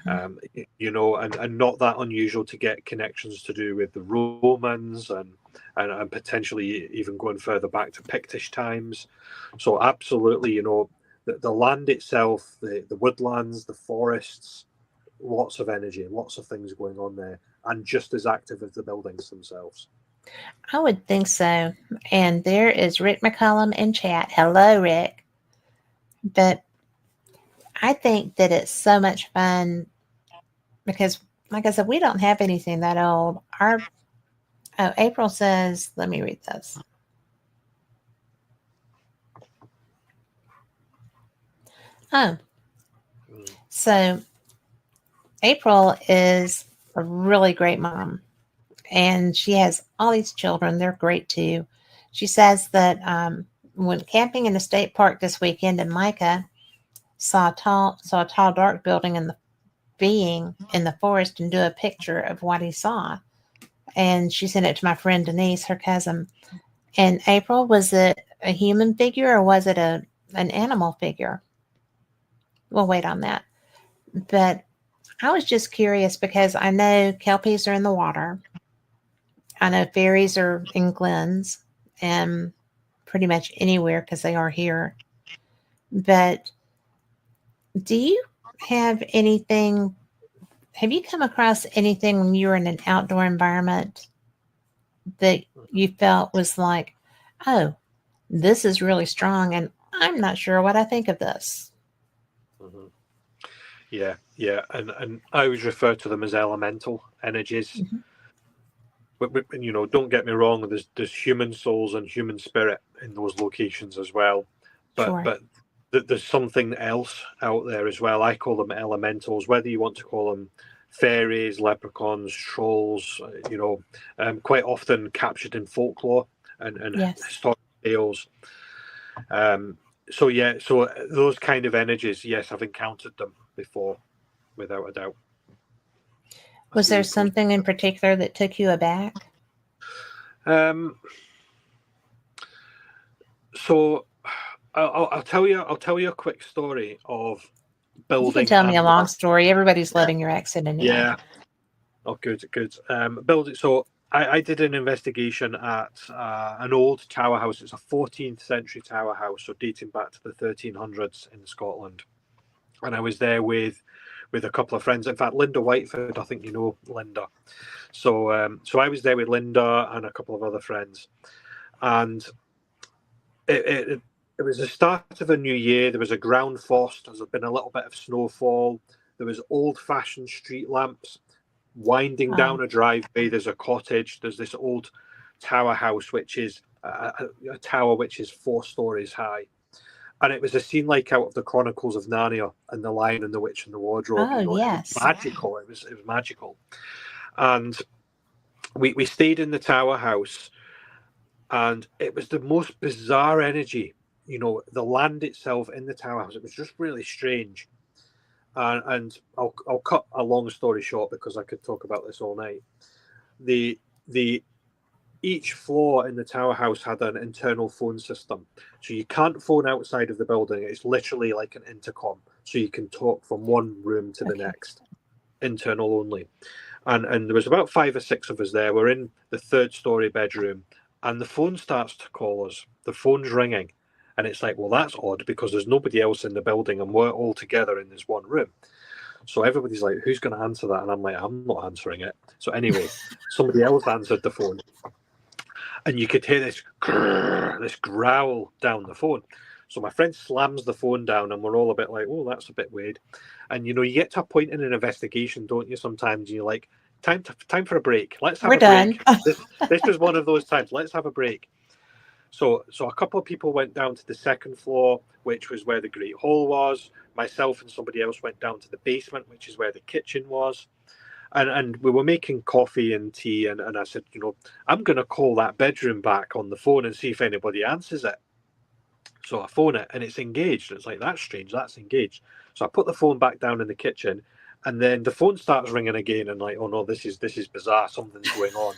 Hmm. And not that unusual to get connections to do with the Romans and potentially even going further back to Pictish times. So absolutely, the land itself, the woodlands, the forests, lots of energy, lots of things going on there, and just as active as the buildings themselves. I would think so. And there is Rick McCollum in chat. Hello, Rick. But I think that it's so much fun because, like I said, we don't have anything that old. April says, let me read this. Oh, so April is a really great mom, and she has all these children. They're great too. She says that when camping in a state park this weekend in Micah, saw a tall, dark building being in the forest, and do a picture of what he saw. And she sent it to my friend Denise, her cousin. And April, was it a human figure or was it an animal figure? We'll wait on that. But I was just curious because I know kelpies are in the water. I know fairies are in glens and pretty much anywhere because they are here. But do you have anything? Have you come across anything when you were in an outdoor environment that you felt was like, oh, this is really strong and I'm not sure what I think of this? Mm-hmm. Yeah, and I always refer to them as elemental energies. Mm-hmm. But don't get me wrong. There's human souls and human spirit in those locations as well. Sure. But there's something else out there as well. I call them elementals. Whether you want to call them fairies, leprechauns, trolls, quite often captured in folklore and Yes. historic tales. So those kind of energies, yes, I've encountered them before, without a doubt. Was there something in particular that took you aback? So I'll tell you a quick story of building. You can tell me a long story. Everybody's loving your accent anyway. Yeah. Oh, good. Building. So I did an investigation at an old tower house. It's a 14th century tower house, so dating back to the 1300s in Scotland. And I was there with a couple of friends. In fact, Linda Whiteford, I think you know Linda. So I was there with Linda and a couple of other friends, and it was the start of a new year. There was a ground frost. There's been a little bit of snowfall. There was old-fashioned street lamps winding down a driveway. There's a cottage. There's this old tower house, which is a tower which is 4 stories high. And it was a scene like out of the Chronicles of Narnia and The Lion and the Witch and the Wardrobe. Oh, yes. It was magical. It was magical. And we stayed in the tower house, and it was the most bizarre energy. The land itself in the tower house, it was just really strange. And I'll cut a long story short because I could talk about this all night. Each floor in the tower house had an internal phone system. So you can't phone outside of the building. It's literally like an intercom. So you can talk from one room to the next. Internal only. And there was about 5 or 6 of us there. We're in the 3rd story bedroom, and the phone starts to call us. The phone's ringing. And it's like, well, that's odd because there's nobody else in the building and we're all together in this one room. So everybody's like, who's going to answer that? And I'm like, I'm not answering it. So anyway, somebody else answered the phone. And you could hear this growl down the phone. So my friend slams the phone down, and we're all a bit like, oh, that's a bit weird. And, you get to a point in an investigation, don't you? Sometimes you're like, time for a break. Let's have a break. This was one of those times. Let's have a break. So a couple of people went down to the 2nd floor, which was where the Great Hall was. Myself and somebody else went down to the basement, which is where the kitchen was. And we were making coffee and tea, and I said, I'm going to call that bedroom back on the phone and see if anybody answers it. So I phone it, and it's engaged. It's like, that's strange, that's engaged. So I put the phone back down in the kitchen, and then the phone starts ringing again, and like, oh no, this is bizarre, something's going on.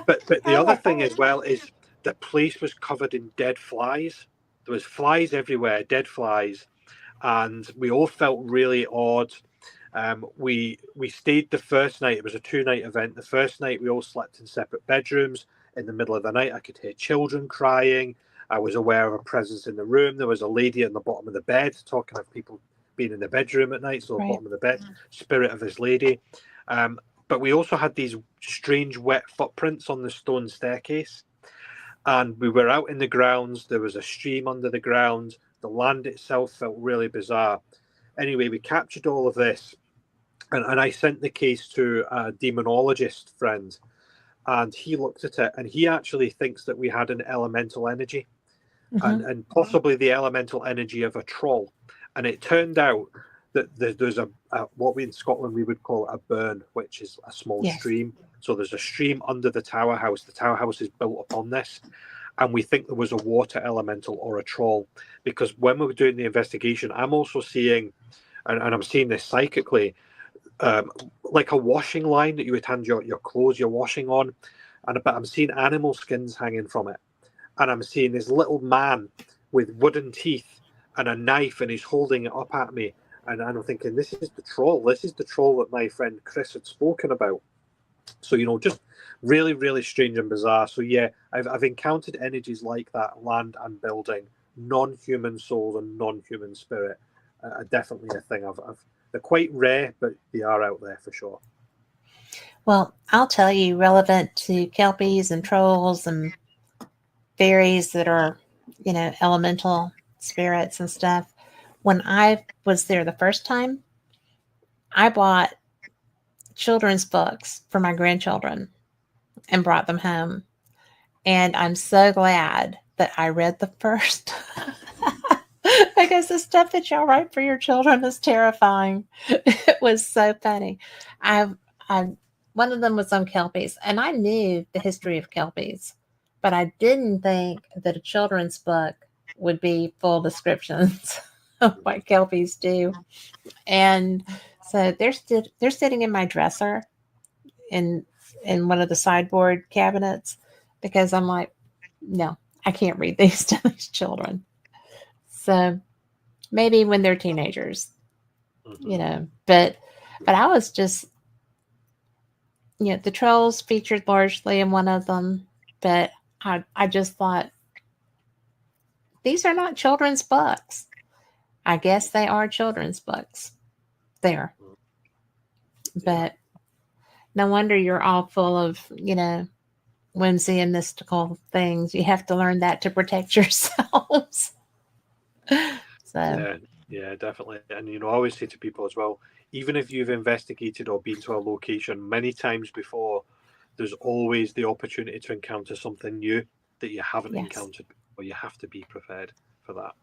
But the other thing as well is the place was covered in dead flies. There was flies everywhere, dead flies, and we all felt really odd. We stayed the first night. It was a 2-night event. The first night we all slept in separate bedrooms. In the middle of the night, I could hear children crying. I was aware of a presence in the room. There was a lady at the bottom of the bed, talking of people being in the bedroom at night, so the bottom of the bed, spirit of this lady. But we also had these strange wet footprints on the stone staircase. And we were out in the grounds. There was a stream under the ground. The land itself felt really bizarre. Anyway, we captured all of this. And I sent the case to a demonologist friend. And he looked at it. And he actually thinks that we had an elemental energy. And possibly the elemental energy of a troll. And it turned out that there's a what we in Scotland we would call a burn, which is a small stream. So there's a stream under the tower house. The tower house is built upon this. And we think there was a water elemental or a troll. Because when we were doing the investigation, I'm also seeing, and I'm seeing this psychically, like a washing line that you would hand your clothes you're washing on. But I'm seeing animal skins hanging from it. And I'm seeing this little man with wooden teeth and a knife, and he's holding it up at me. And I'm thinking, this is the troll. This is the troll that my friend Chris had spoken about. So, just really, really strange and bizarre. So, yeah, I've encountered energies like that, land and building, non-human souls and non-human spirit. Are definitely a thing. They're quite rare, but they are out there for sure. Well, I'll tell you, relevant to kelpies and trolls and fairies that are, elemental spirits and stuff. When I was there the first time, I bought children's books for my grandchildren and brought them home. And I'm so glad that I read the first because the stuff that y'all write for your children is terrifying. It was so funny. One of them was on kelpies, and I knew the history of kelpies, but I didn't think that a children's book would be full descriptions of what kelpies do. And so they're sitting in my dresser in one of the sideboard cabinets because I'm like, no, I can't read these to these children. So maybe when they're teenagers, but I was just, the trolls featured largely in one of them, but I just thought, these are not children's books. I guess they are children's books there. But no wonder you're all full of, whimsy and mystical things. You have to learn that to protect yourselves. So yeah, definitely. And I always say to people as well, even if you've investigated or been to a location many times before, there's always the opportunity to encounter something new that you haven't encountered before. You have to be prepared for that.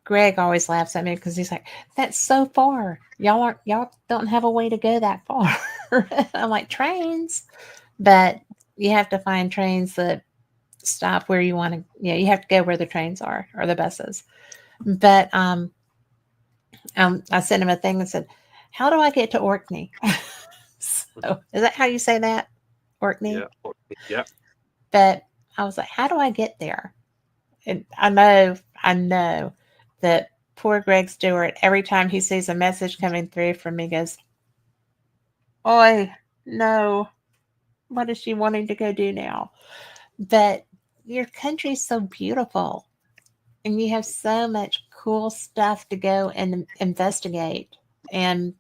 Greg always laughs at me because he's like, that's so far. Y'all don't have a way to go that far. I'm like, trains. But you have to find trains that stop where you want to, you have to go where the trains are or the buses. But I sent him a thing that said, how do I get to Orkney? So is that how you say that? Orkney? Yeah. But I was like, how do I get there? And I know that poor Greg Stewart, every time he sees a message coming through from me, goes, "Oi, no, what is she wanting to go do now?" But your country's so beautiful, and you have so much cool stuff to go and investigate, and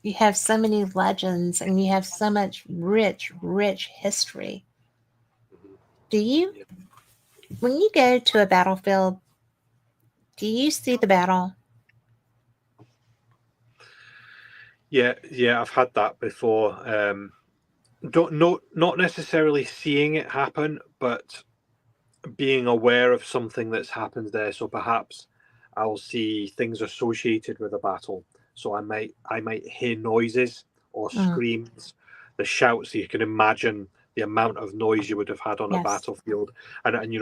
you have so many legends, and you have so much rich history. Do you, when you go to a battlefield, do you see the battle? Yeah, I've had that before. Not necessarily seeing it happen, but being aware of something that's happened there. So perhaps I'll see things associated with a battle. So I might hear noises or screams, the shouts. So you can imagine the amount of noise you would have had on a battlefield, and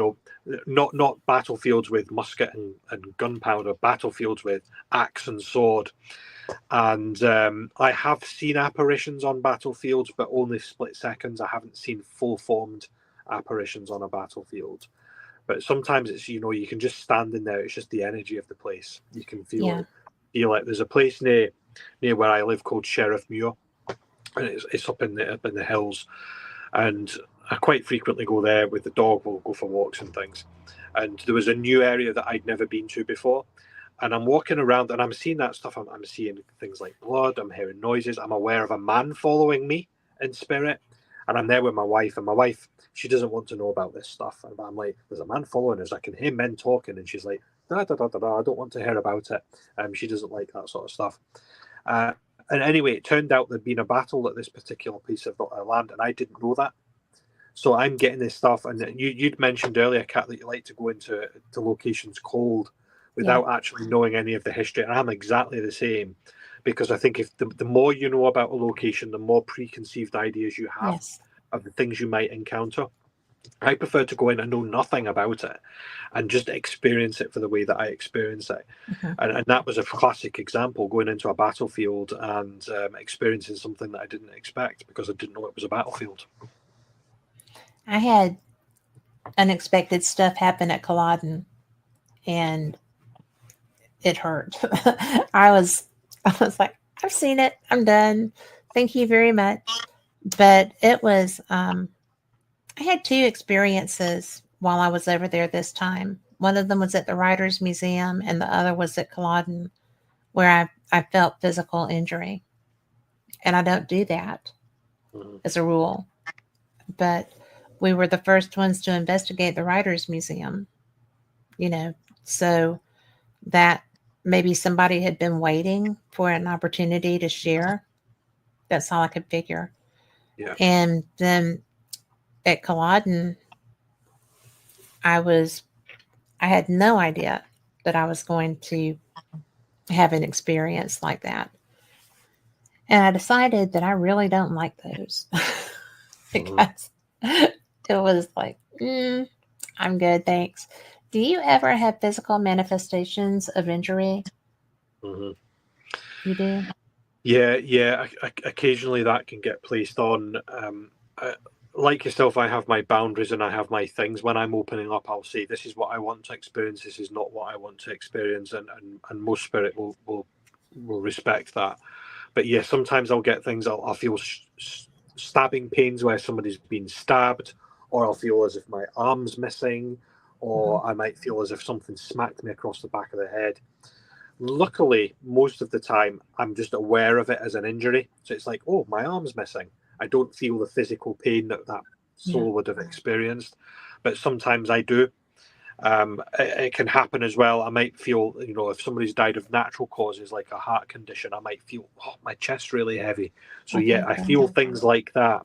not battlefields with musket and gunpowder, battlefields with axe and sword. And I have seen apparitions on battlefields, but only split seconds. I haven't seen full formed apparitions on a battlefield. But sometimes it's, you can just stand in there. It's just the energy of the place. You can feel it. Feel it. There's a place near where I live called Sheriff Muir, and it's up in the hills. And I quite frequently go there with the dog. We'll go for walks and things. And there was a new area that I'd never been to before. And I'm walking around and I'm seeing that stuff. I'm seeing things like blood. I'm hearing noises. I'm aware of a man following me in spirit. And I'm there with my wife. And my wife, she doesn't want to know about this stuff. And I'm like, there's a man following us. I can hear men talking. And she's like, da, da, da, da, da, I don't want to hear about it. She doesn't like that sort of stuff. And anyway, it turned out there'd been a battle at this particular piece of land. And I didn't know that. So I'm getting this stuff, and you'd mentioned earlier, Kat, that you like to go into locations cold without actually knowing any of the history. And I'm exactly the same, because I think if the more you know about a location, the more preconceived ideas you have of the things you might encounter. I prefer to go in and know nothing about it and just experience it for the way that I experience it. And that was a classic example, going into a battlefield and experiencing something that I didn't expect because I didn't know it was a battlefield. I had unexpected stuff happen at Culloden, and it hurt. I was like, I've seen it. I'm done. Thank you very much. But it was, I had 2 experiences while I was over there this time. One of them was at the Writers' Museum, and the other was at Culloden, where I felt physical injury. And I don't do that as a rule. But we were the first ones to investigate the Writers' Museum, so that maybe somebody had been waiting for an opportunity to share. That's all I could figure. Yeah. And then at Culloden, I had no idea that I was going to have an experience like that. And I decided that I really don't like those because it was like, I'm good, thanks. Do you ever have physical manifestations of injury? You do? Yeah. Occasionally that can get placed on. Like yourself, I have my boundaries and I have my things. When I'm opening up, I'll say, this is what I want to experience. This is not what I want to experience. And most spirit will respect that. But yeah, sometimes I'll get things, I'll feel stabbing pains where somebody's been stabbed, or I'll feel as if my arm's missing, or I might feel as if something smacked me across the back of the head. Luckily, most of the time, I'm just aware of it as an injury. So it's like, oh, my arm's missing. I don't feel the physical pain that soul would have experienced. But sometimes I do. It can happen as well. I might feel, if somebody's died of natural causes, like a heart condition, I might feel, my chest's really heavy. So I feel things like that.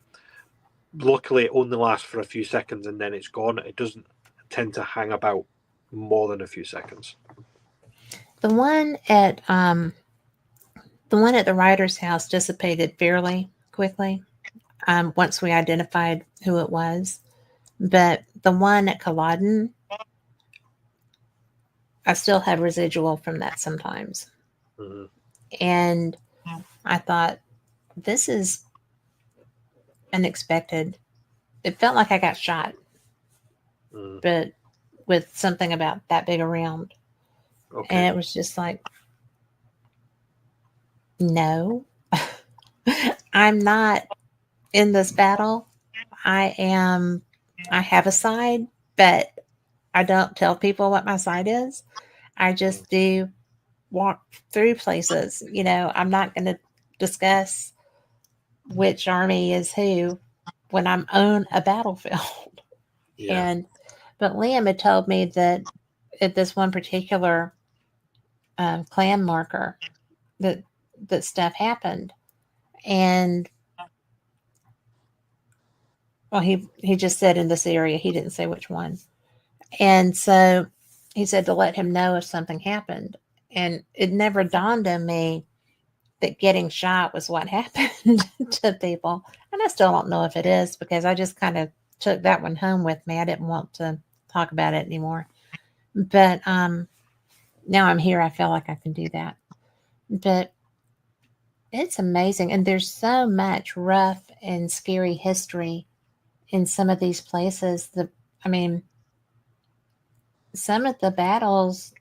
Luckily, it only lasts for a few seconds and then it's gone. It doesn't tend to hang about more than a few seconds. The one at the writer's house dissipated fairly quickly once we identified who it was. But the one at Culloden, I still have residual from that sometimes. And I thought, this is unexpected. It felt like I got shot, but with something about that big around. Okay. And it was just like, no, I'm not in this battle. I have a side, but I don't tell people what my side is. I just do walk through places. I'm not going to discuss which army is who when I'm on a battlefield. Yeah. But Liam had told me that at this one particular clan marker that stuff happened. And well, he just said in this area, he didn't say which one. And so he said to let him know if something happened. And it never dawned on me that getting shot was what happened to people. And I still don't know if it is, because I just kind of took that one home with me. I didn't want to talk about it anymore. But now I'm here, I feel like I can do that. But it's amazing. And there's so much rough and scary history in some of these places. Some of the battles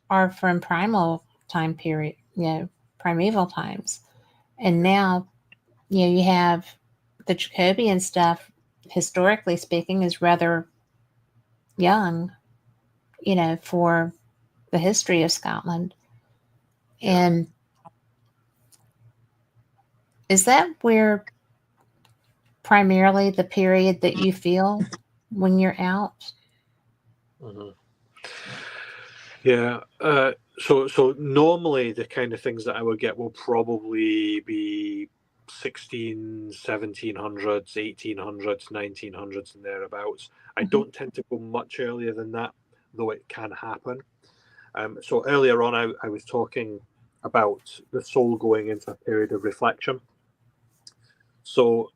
are from primal time period, primeval times. And now, you have the Jacobian stuff historically speaking, is rather young, for the history of Scotland. And is that where primarily the period that you feel when you're out? Mm-hmm. Yeah. So normally the kind of things that I would get will probably be 1700s, 1800s, 1900s, and thereabouts. I don't tend to go much earlier than that, though it can happen. So earlier on, I was talking about the soul going into a period of reflection. So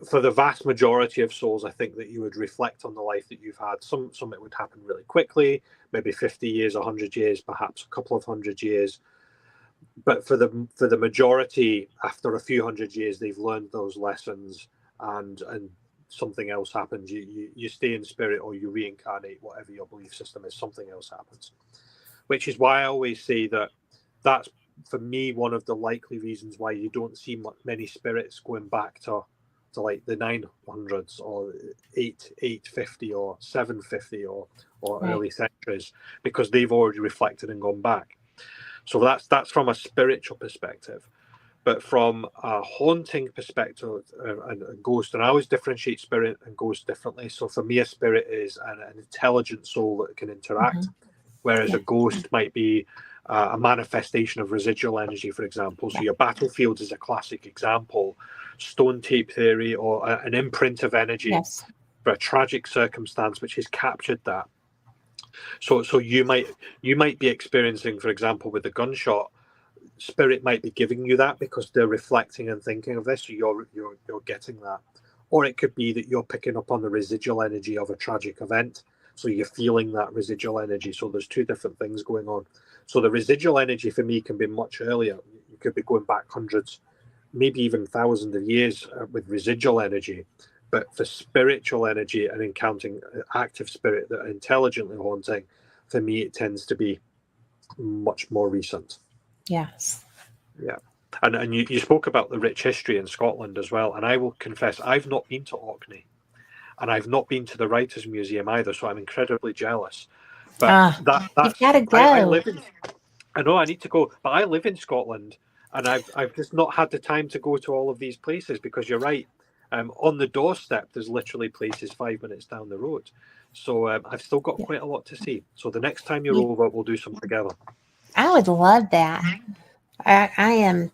for the vast majority of souls, I think that you would reflect on the life that you've had. Some it would happen really quickly, maybe 50 years, 100 years, perhaps a couple of 100 years. But for the majority, after a few 100 years, they've learned those lessons, and something else happens. You stay in spirit, or you reincarnate, whatever your belief system is. Something else happens, which is why I always say that's for me one of the likely reasons why you don't see many spirits going back to like the 900s or 850 or 750 or Right. early centuries, because they've already reflected and gone back. So that's from a spiritual perspective. But from a haunting perspective and a ghost, and I always differentiate spirit and ghost differently. So for me, a spirit is an intelligent soul that can interact, whereas a ghost might be a manifestation of residual energy, for example. So your battlefield is a classic example. Stone tape theory, or an imprint of energy for a tragic circumstance which has captured that. So you might be experiencing, for example, with the gunshot, spirit might be giving you that because they're reflecting and thinking of this, so you're getting that. Or it could be that you're picking up on the residual energy of a tragic event, so you're feeling that residual energy. So there's two different things going on. So the residual energy for me can be much earlier. You could be going back hundreds, maybe even thousands of years with residual energy. But for spiritual energy and encountering active spirit that are intelligently haunting, for me it tends to be much more recent. Yes. Yeah. And you spoke about the rich history in Scotland as well. And I will confess, I've not been to Orkney, and I've not been to the Writers' Museum either, so I'm incredibly jealous. But You've got to go. I live in. I know I need to go, but I live in Scotland, and I've just not had the time to go to all of these places, because you're right. On the doorstep, there's literally places 5 minutes down the road. So I've still got quite a lot to see. So the next time you're over, we'll do some together. I would love that. I'm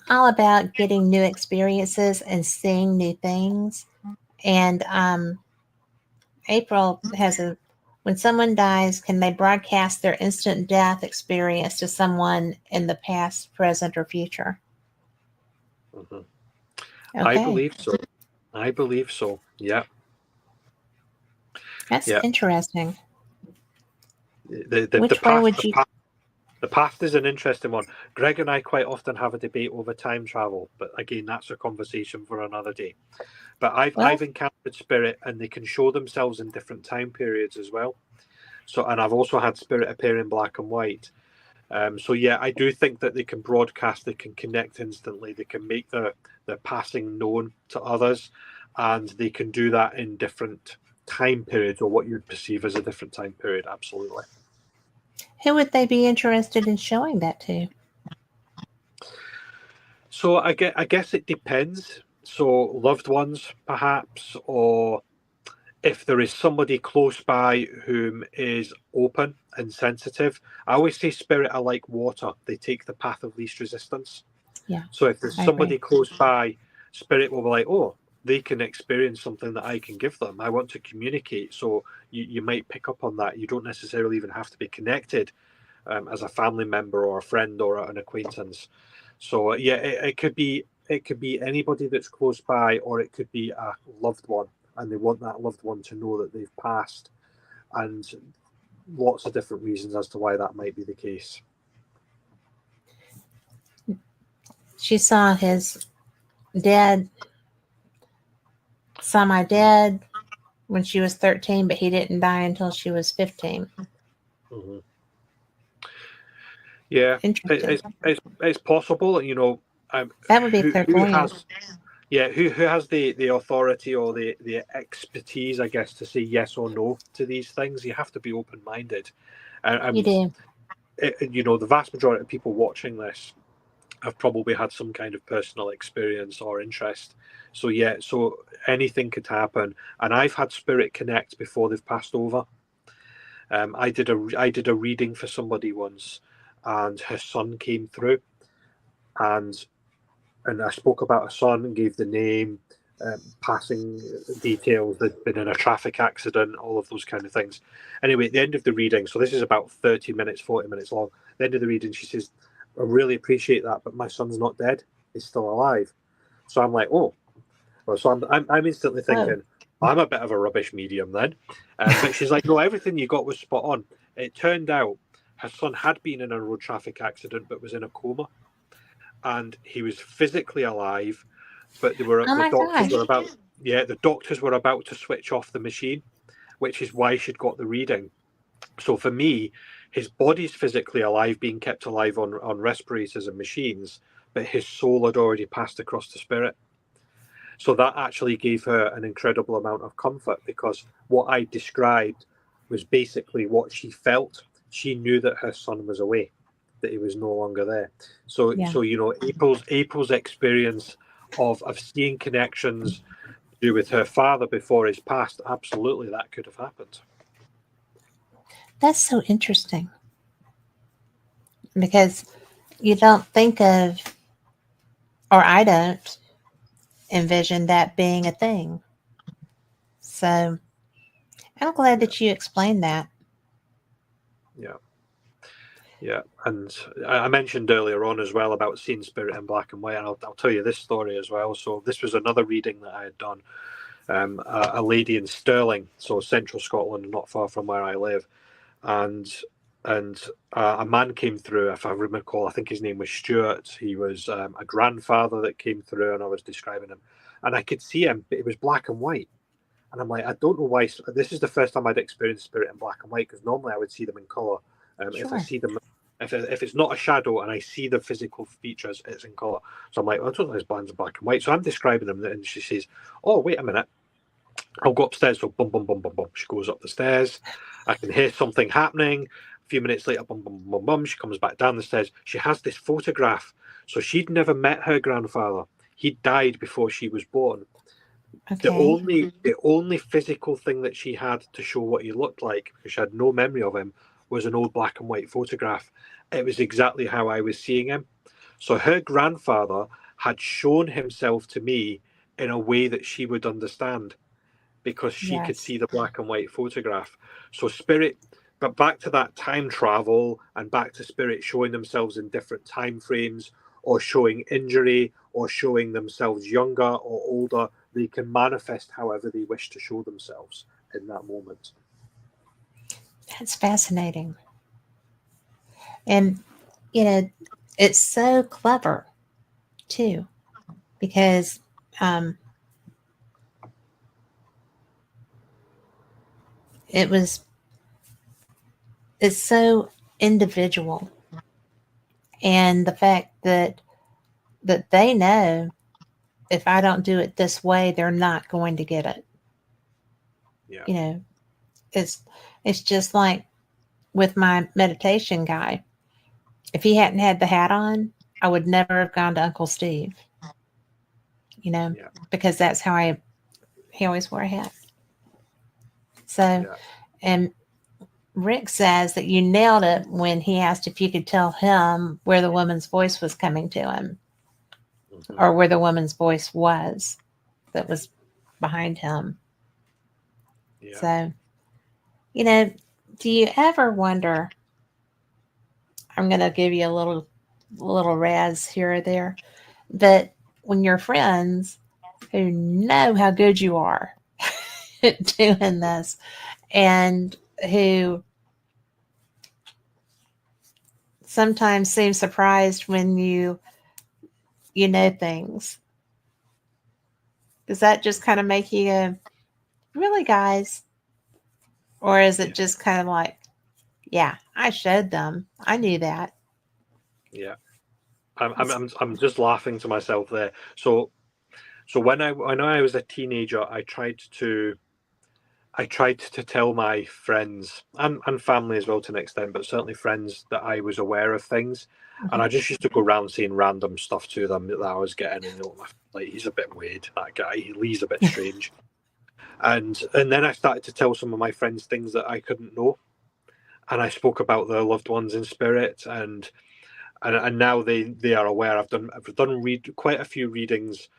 all about getting new experiences and seeing new things. And April has when someone dies, can they broadcast their instant death experience to someone in the past, present, or future? Mm-hmm. Okay. I believe so. Yeah. That's interesting. Which way would you? The path is an interesting one. Greg and I quite often have a debate over time travel, but again, that's a conversation for another day. But I've encountered spirit, and they can show themselves in different time periods as well. So, and I've also had spirit appear in black and white. So yeah, I do think that they can broadcast, they can connect instantly, they can make their passing known to others, and they can do that in different time periods, or what you'd perceive as a different time period. Absolutely. Who would they be interested in showing that to? So I guess it depends. So loved ones, perhaps, or if there is somebody close by whom is open and sensitive. I always say spirit are like water. They take the path of least resistance. Yeah. So if there's somebody close by, spirit will be like, oh, they can experience something that I can give them. I want to communicate. So you might pick up on that. You don't necessarily even have to be connected as a family member or a friend or an acquaintance. So yeah, it could be anybody that's close by, or it could be a loved one, and they want that loved one to know that they've passed, and lots of different reasons as to why that might be the case. She saw my dad when she was 13, but he didn't die until she was 15. Mm-hmm. Yeah, it's possible. That would be clairvoyant. Yeah, who has the authority or the expertise, I guess, to say yes or no to these things? You have to be open minded, You and do. you know, the vast majority of people watching this have probably had some kind of personal experience or interest. So yeah, so anything could happen, and I've had spirit connect before they've passed over. I did a reading for somebody once, and her son came through, and I spoke about a son and gave the name, passing details. They'd been in a traffic accident, all of those kind of things. Anyway, at the end of the reading, so this is about 30 minutes, 40 minutes long. At the end of the reading, she says, I really appreciate that, but my son's not dead. He's still alive. So I'm like, oh. Well, so I'm instantly Oh, thinking, I'm a bit of a rubbish medium then. But she's like, no, everything you got was spot on. It turned out her son had been in a road traffic accident, but was in a coma, and he was physically alive, but oh the my doctors were gosh. about the doctors were about to switch off the machine, which is why she'd got the reading. So for me, his body's physically alive, being kept alive on respirators and machines, but his soul had already passed across to spirit. So that actually gave her an incredible amount of comfort, because what I described was basically what she felt. She knew that her son was away, that he was no longer there. Yeah. So you know, April's experience of seeing connections to do with her father before his passed, absolutely that could have happened. That's so interesting because you don't think of, or I don't envision that being a thing. So I'm glad Yeah, that you explained that. yeah. Yeah, and I mentioned earlier on as well about seeing spirit in black and white, and I'll tell you this story as well. So this was another reading that I had done. A lady in Stirling, so central Scotland, not far from where I live, and a man came through. If I recall, I think his name was Stuart. He was a grandfather that came through, and I was describing him, and I could see him, but it was black and white. And I'm like, I don't know why. This is the first time I'd experienced spirit in black and white, because normally I would see them in color. If I Sure. see them, if it's not a shadow and I see the physical features, it's in color. So I'm like, I don't know, his band's black and white. So I'm describing them, and she says, "Oh, wait a minute, I'll go upstairs." So bum bum bum bum bum. She goes up the stairs. I can hear something happening. A few minutes later, bum bum bum bum. She comes back down the stairs. She has this photograph. So she'd never met her grandfather. He died before she was born. Okay. The only physical thing that she had to show what he looked like, because she had no memory of him, was an old black and white photograph. It was exactly how I was seeing him. So her grandfather had shown himself to me in a way that she would understand, because she could Yes. see the black and white photograph. So spirit, but back to that time travel and back to spirit showing themselves in different time frames, or showing injury, or showing themselves younger or older. They can manifest however they wish to show themselves in that moment. That's fascinating. And, you know, it's so clever too, because um, it was, it's so individual. And the fact that they know if I don't do it this way, they're not going to get it. Yeah. You know, it's it's just like with my meditation guy. If he hadn't had the hat on, I would never have gone to Uncle Steve, you know, Yeah. because that's how he always wore a hat. So, Yeah. and Rick says that you nailed it when he asked if you could tell him where the woman's voice was coming to him, Hmm. or where the woman's voice was that was behind him. Yeah. So, you know, do you ever wonder? I'm going to give you a little razz here or there, but when your friends who know how good you are at doing this, and who sometimes seem surprised when you know things, does that just kind of make you go, really, guys? Or is it Yeah. just kind of like, yeah, I showed them. I knew that. Yeah. I'm just laughing to myself there. So So when I was a teenager, I tried to tell my friends and family as well to an extent, but certainly friends, that I was aware of things. And Mhm. I just used to go around saying random stuff to them that I was getting, and like, he's a bit weird, that guy. Lee's a bit strange. And then I started to tell some of my friends things that I couldn't know, and I spoke about their loved ones in spirit, and now they are aware. I've done quite a few readings,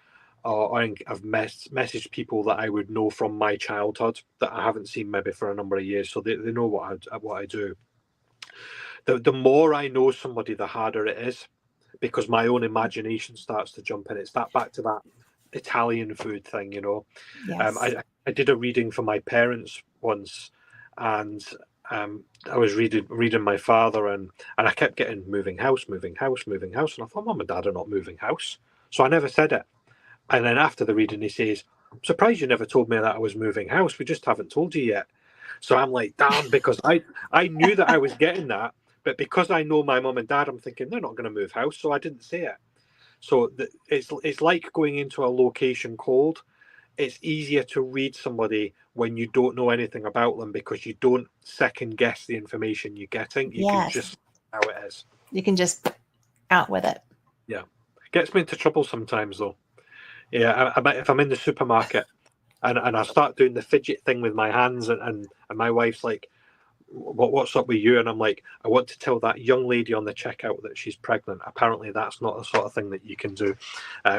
or I've messaged people that I would know from my childhood that I haven't seen maybe for a number of years, so they know what I do. The more I know somebody, the harder it is, because my own imagination starts to jump in. It's that back to that Italian food thing, Yes. I did a reading for my parents once, and I was reading my father, and I kept getting moving house, moving house, moving house, and I thought, Mum and Dad are not moving house, so I never said it. And then after the reading, he says, "I'm surprised you never told me that I was moving house. We just haven't told you yet." So I'm like, damn, because I knew that I was getting that, but because I know my mum and dad, I'm thinking they're not going to move house, so I didn't say it. So it's like going into a location cold. It's easier to read somebody when you don't know anything about them, because you don't second guess the information you're getting. You can Yes. just how it is. You can just out with it. Yeah, gets me into trouble sometimes though. Yeah, if I'm in the supermarket and I start doing the fidget thing with my hands, and my wife's like, what's up with you? And I'm like, I want to tell that young lady on the checkout that she's pregnant. Apparently that's not the sort of thing that you can do.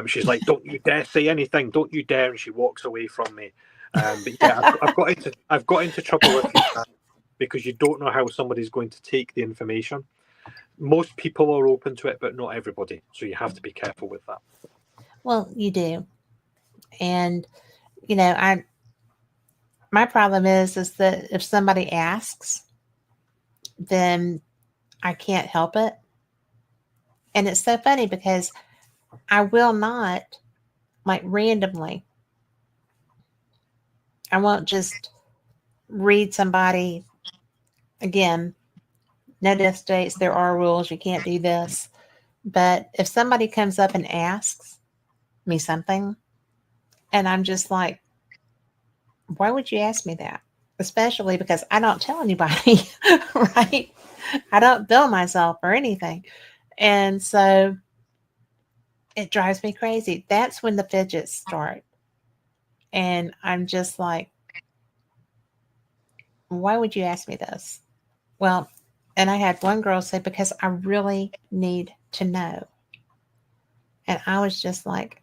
She's like, don't you dare say anything, don't you dare. And she walks away from me. But yeah, I've got into trouble a few times because you don't know how somebody's going to take the information. Most people are open to it, but not everybody, so you have to be careful with that. Well, you do. And I my problem is that if somebody asks, then I can't help it. And it's so funny because I will not, like, randomly, I won't just read somebody again. No death dates. There are rules. You can't do this. But if somebody comes up and asks me something, and I'm just like, why would you ask me that? Especially because I don't tell anybody, right? I don't bill myself or anything. And so it drives me crazy. That's when the fidgets start. And I'm just like, why would you ask me this? Well, and I had one girl say, because I really need to know. And I was just like,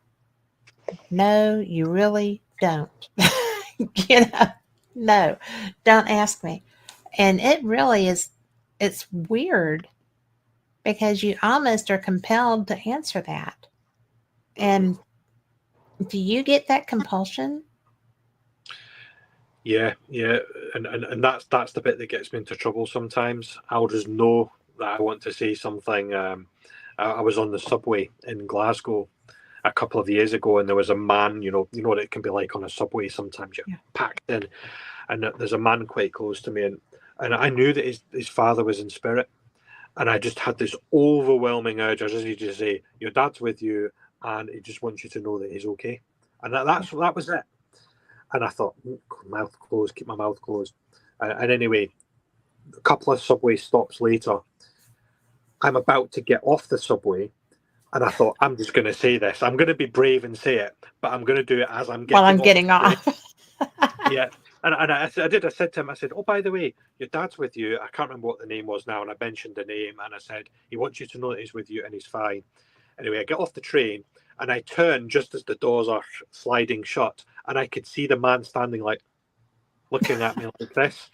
no, you really don't. you know, no, don't ask me. And it really is, it's weird because you almost are compelled to answer that. And do you get that compulsion? Yeah, and that's the bit that gets me into trouble sometimes. I'll just know that I want to say something. I was on the subway in Glasgow a couple of years ago, and there was a man. You know what it can be like on a subway. Sometimes you're Yeah. packed in, and there's a man quite close to me, and I knew that his father was in spirit, and I just had this overwhelming urge. I just needed to say, "Your dad's with you, and he just wants you to know that he's okay," and that was it. And I thought, mouth closed, keep my mouth closed. And anyway, a couple of subway stops later, I'm about to get off the subway, and I thought, I'm just going to say this. I'm going to be brave and say it, but I'm going to do it as I'm While getting I'm off getting the train. off. Yeah. And I said to him, I said, oh, by the way, your dad's with you. I can't remember what the name was now. And I mentioned the name, and I said, he wants you to know that he's with you and he's fine. Anyway, I get off the train, and I turn just as the doors are sliding shut, and I could see the man standing like, looking at me like this.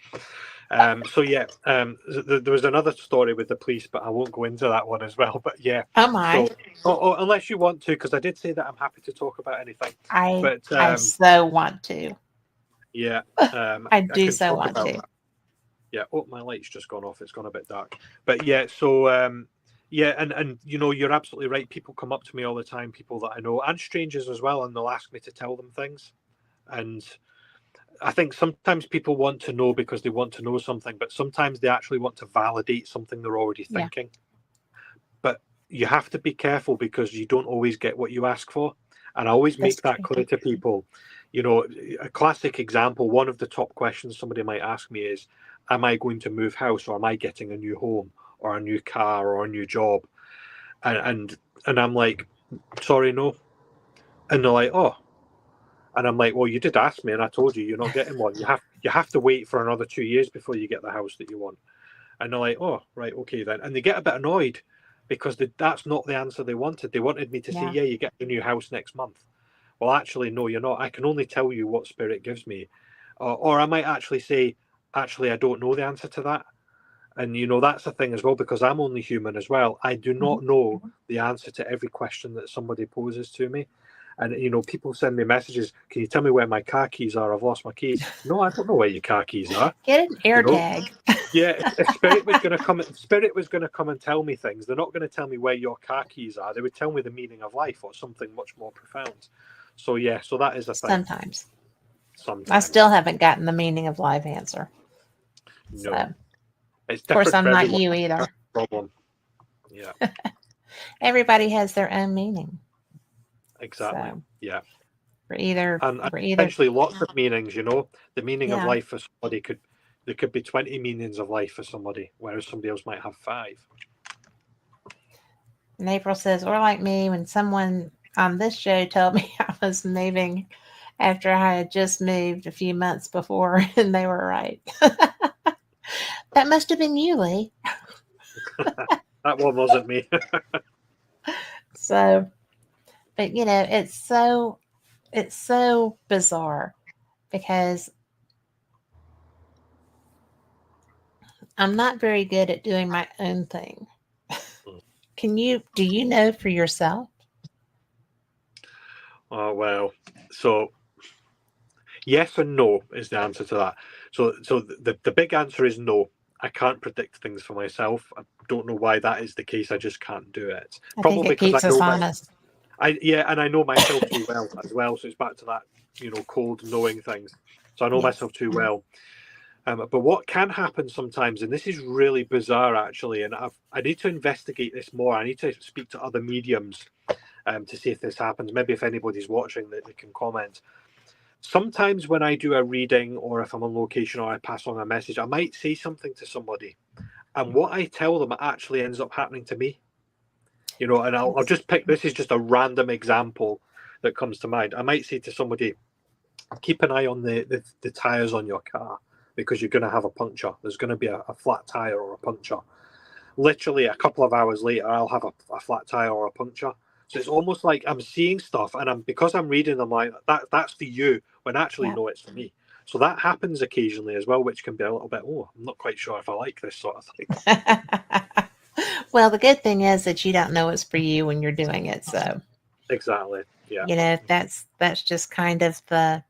So yeah, there was another story with the police, but I won't go into that one as well. But yeah, Oh my. so unless you want to, because I did say that I'm happy to talk about anything. I But I so want to. yeah, I I do can so talk want about to. that. Yeah. Oh, my light's just gone off. It's gone a bit dark. But yeah, so yeah, and you're absolutely right. People come up to me all the time, people that I know, and strangers as well, and they'll ask me to tell them things. And I think sometimes people want to know because they want to know something, but sometimes they actually want to validate something they're already Yeah. thinking. But you have to be careful because you don't always get what you ask for. And I always That's make that true. clear to people. You know, a classic example, one of the top questions somebody might ask me is, am I going to move house, or am I getting a new home or a new car or a new job? And I'm like, sorry, no. And they're like, oh. And I'm like, well, you did ask me, and I told you you're not getting one. You have to wait for another 2 years before you get the house that you want. And they're like, oh, right, okay then. And they get a bit annoyed because that's not the answer they wanted. They wanted me to say, Yeah. yeah, you get a new house next month. Well, actually, no, you're not. I can only tell you what spirit gives me. Or I might actually say, actually, I don't know the answer to that. And, you know, that's the thing as well, because I'm only human as well. I do not know the answer to every question that somebody poses to me. And, you know, people send me messages, can you tell me where my car keys are? I've lost my keys. No, I don't know where your car keys are. Get an air You know? tag. Yeah, if Spirit was going to come and tell me things, they're not going to tell me where your car keys are. They would tell me the meaning of life or something much more profound. So, yeah, so that is a thing. Sometimes. I Sometimes. still haven't gotten the meaning of life answer. No. So, It's of course, different I'm for not everyone. you either. That's the problem. Yeah, Everybody has their own meaning. exactly. So, Yeah. we're either And potentially lots of meanings, you know. The meaning of Yeah. life for somebody there could be 20 meanings of life for somebody, whereas somebody else might have 5. And April says, or like me, when someone on this show told me I was moving after I had just moved a few months before, and they were right. That must have been you, Lee. That one wasn't me. So, but you know, it's so bizarre because I'm not very good at doing my own thing. Do you know for yourself? Oh, well, so yes and no is the answer to that. So the big answer is no. I can't predict things for myself. I don't know why that is the case. I just can't do it. I think Probably it because I keeps us know honest. and I know myself too well as well. So it's back to that, you know, cold knowing things. So I know Yes. myself too well. But what can happen sometimes, and this is really bizarre actually, and I need to investigate this more. I need to speak to other mediums to see if this happens. Maybe if anybody's watching, that they can comment. Sometimes when I do a reading, or if I'm on location, or I pass on a message, I might say something to somebody, and what I tell them actually ends up happening to me. You know, and I'll just pick. This is just a random example that comes to mind. I might say to somebody, keep an eye on the tires on your car, because you're going to have a puncture. There's going to be a flat tire or a puncture. Literally a couple of hours later, I'll have a flat tire or a puncture. So it's almost like I'm seeing stuff, and because I'm reading them like that's for you, when actually no, it's for me. So that happens occasionally as well, which can be a little bit, I'm not quite sure if I like this sort of thing. Well, the good thing is that you don't know it's for you when you're doing it. So Exactly. Yeah. you know, that's just kind of the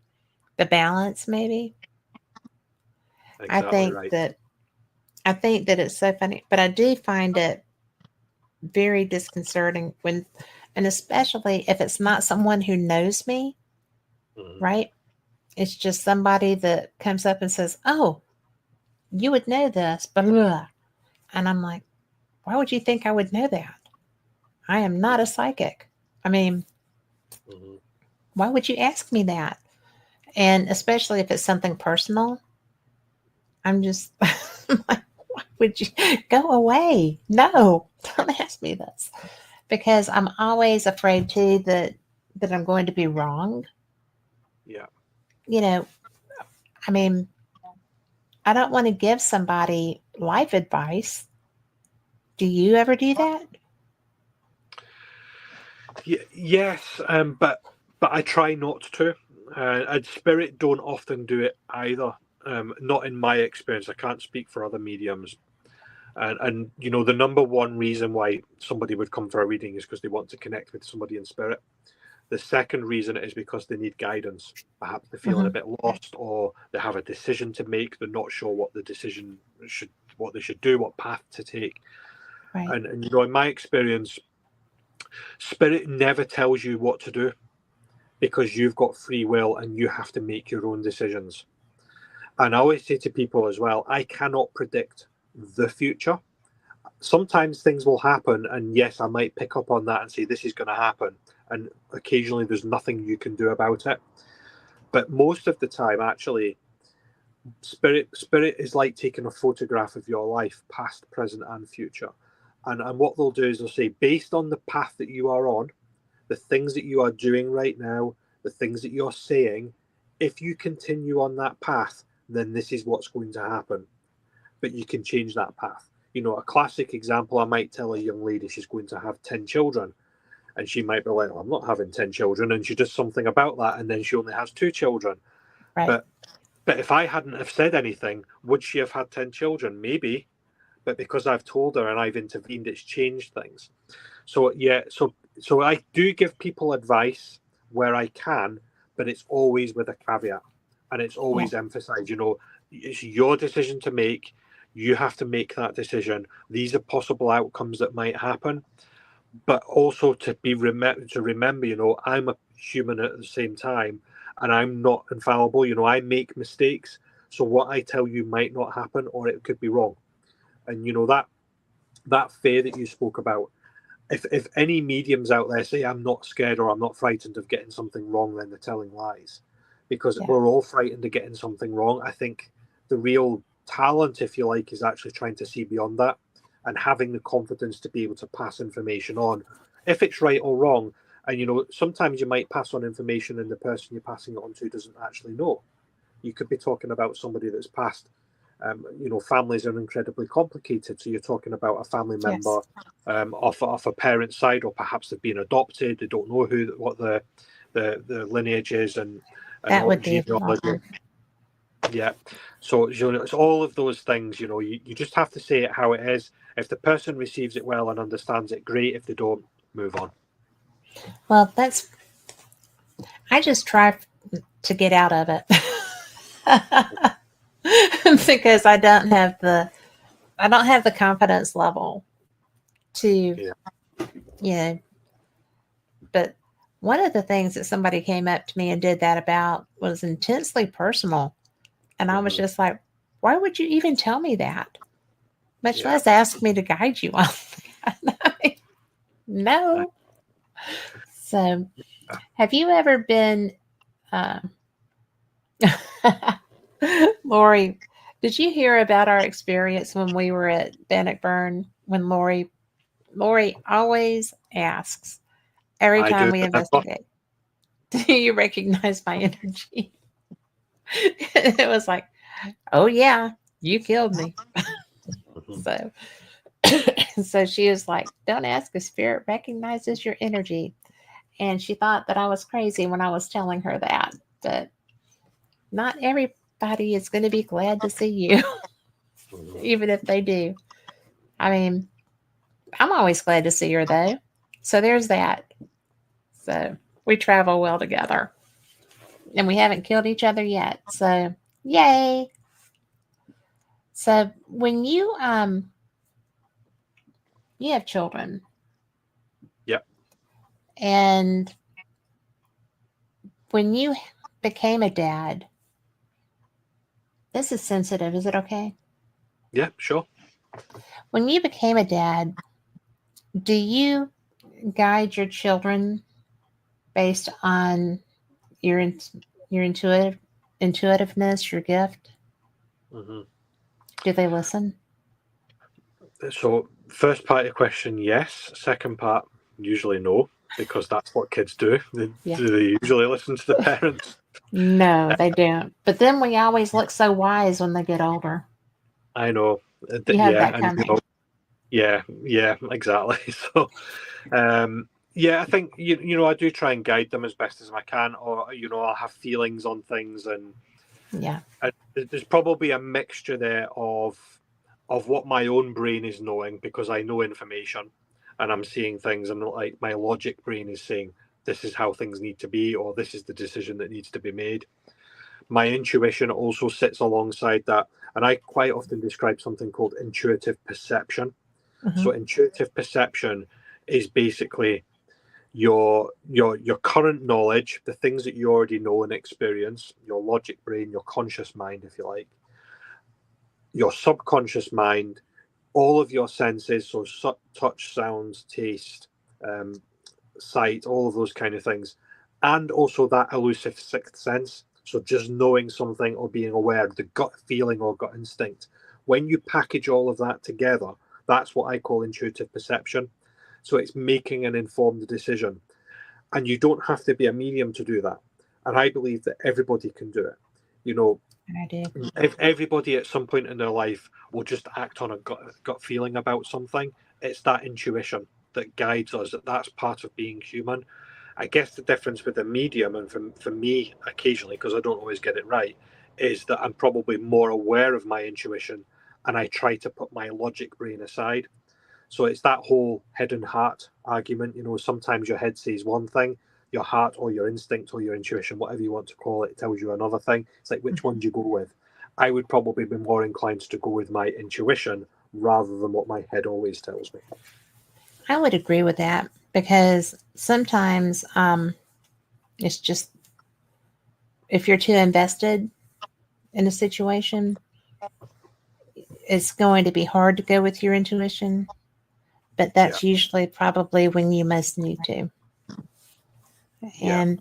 balance, maybe. Exactly right. I think that it's so funny, but I do find it very disconcerting and especially if it's not someone who knows me, right? It's just somebody that comes up and says, "Oh, you would know this," blah, blah, blah. And I'm like, "Why would you think I would know that? I am not a psychic. I mean, why would you ask me that?" And especially if it's something personal, I'm just like, "Why would you go away? No, don't ask me this." Because I'm always afraid too that I'm going to be wrong. Yeah. You know, I mean, I don't want to give somebody life advice. Do you ever do that? Yes, but I try not to. And spirit don't often do it either. Not in my experience. I can't speak for other mediums. And you know, the number one reason why somebody would come for a reading is because they want to connect with somebody in spirit. The second reason is because they need guidance. Perhaps they're feeling a bit lost, or they have a decision to make. They're not sure what what they should do, what path to take. Right. And you know, in my experience, spirit never tells you what to do, because you've got free will and you have to make your own decisions. And I always say to people as well, I cannot predict the future. Sometimes things will happen, and yes, I might pick up on that and say this is going to happen, and occasionally there's nothing you can do about it. But most of the time, actually, spirit is like taking a photograph of your life, past, present, and future. And what they'll do is they'll say, based on the path that you are on, the things that you are doing right now, the things that you're saying, if you continue on that path, then this is what's going to happen. But you can change that path. You know, a classic example, I might tell a young lady she's going to have 10 children. And she might be like, well, I'm not having 10 children. And she does something about that. And then she only has 2 children. Right. But if I hadn't have said anything, would she have had 10 children? Maybe. But because I've told her and I've intervened, it's changed things. So, yeah, so I do give people advice where I can, but it's always with a caveat. And it's always emphasized, you know, it's your decision to make. You have to make that decision. These are possible outcomes that might happen. But also to remember, you know, I'm a human at the same time, and I'm not infallible. You know, I make mistakes. So what I tell you might not happen, or it could be wrong. And you know that fear that you spoke about. If any mediums out there say I'm not scared or I'm not frightened of getting something wrong, then they're telling lies, because we're all frightened of getting something wrong. I think the real talent, if you like, is actually trying to see beyond that and having the confidence to be able to pass information on, if it's right or wrong. And you know, sometimes you might pass on information and the person you're passing it on to doesn't actually know. You could be talking about somebody that's passed. You know, families are incredibly complicated. So you're talking about a family member off a parent's side, or perhaps they've been adopted. They don't know what the lineage is and That what would be genealogy. awesome. Yeah. So you know, it's all of those things. You know, you just have to say it how it is. If the person receives it well and understands it, great. If they don't, move on. Well, I just try to get out of it. Because I don't have the confidence level to, you know. But one of the things that somebody came up to me and did that about was intensely personal, and I was just like, why would you even tell me that? Much less ask me to guide you on that. No. So, have you ever been, Lori? Did you hear about our experience when we were at Bannockburn? When Lori always asks every time we investigate, do you recognize my energy? It was like, oh yeah, you killed me. So, so she was like, don't ask if spirit recognizes your energy. And she thought that I was crazy when I was telling her that. But not everybody is going to be glad to see you, even if they do. I mean, I'm always glad to see her, though. So there's that. So we travel well together. And we haven't killed each other yet. So, yay. So when you have children. Yep. And when you became a dad, this is sensitive. Is it okay? Yeah, sure. When you became a dad, do you guide your children based on your intuitiveness, your gift? Mm-hmm. Do they listen? So, first part of the question, yes. Second part, usually no, because that's what kids do. Do they usually listen to the parents? No, they don't. But then we always look so wise when they get older. I know. You have that coming. Yeah, exactly. So, I think you know I do try and guide them as best as I can, or you know I'll have feelings on things, and there's probably a mixture there of what my own brain is knowing, because I know information and I'm seeing things, and like my logic brain is saying this is how things need to be, or this is the decision that needs to be made. My intuition also sits alongside that, and I quite often describe something called intuitive perception. So intuitive perception is basically your current knowledge, the things that you already know and experience, your logic brain, your conscious mind, if you like, your subconscious mind, all of your senses, so touch, sounds, taste, sight, all of those kind of things, and also that elusive sixth sense. So just knowing something or being aware, the gut feeling or gut instinct. When you package all of that together, that's what I call intuitive perception. So it's making an informed decision. And you don't have to be a medium to do that. And I believe that everybody can do it. You know, I do. if everybody at some point in their life will just act on a gut feeling about something, it's that intuition that guides us. That's part of being human. I guess the difference with a medium, and for me occasionally, because I don't always get it right, is that I'm probably more aware of my intuition and I try to put my logic brain aside. So it's that whole head and heart argument. You know, sometimes your head says one thing, your heart or your instinct or your intuition, whatever you want to call it, tells you another thing. It's like, which one do you go with? I would probably be more inclined to go with my intuition rather than what my head always tells me. I would agree with that, because sometimes it's just, if you're too invested in a situation, it's going to be hard to go with your intuition, but that's usually probably when you most need to. And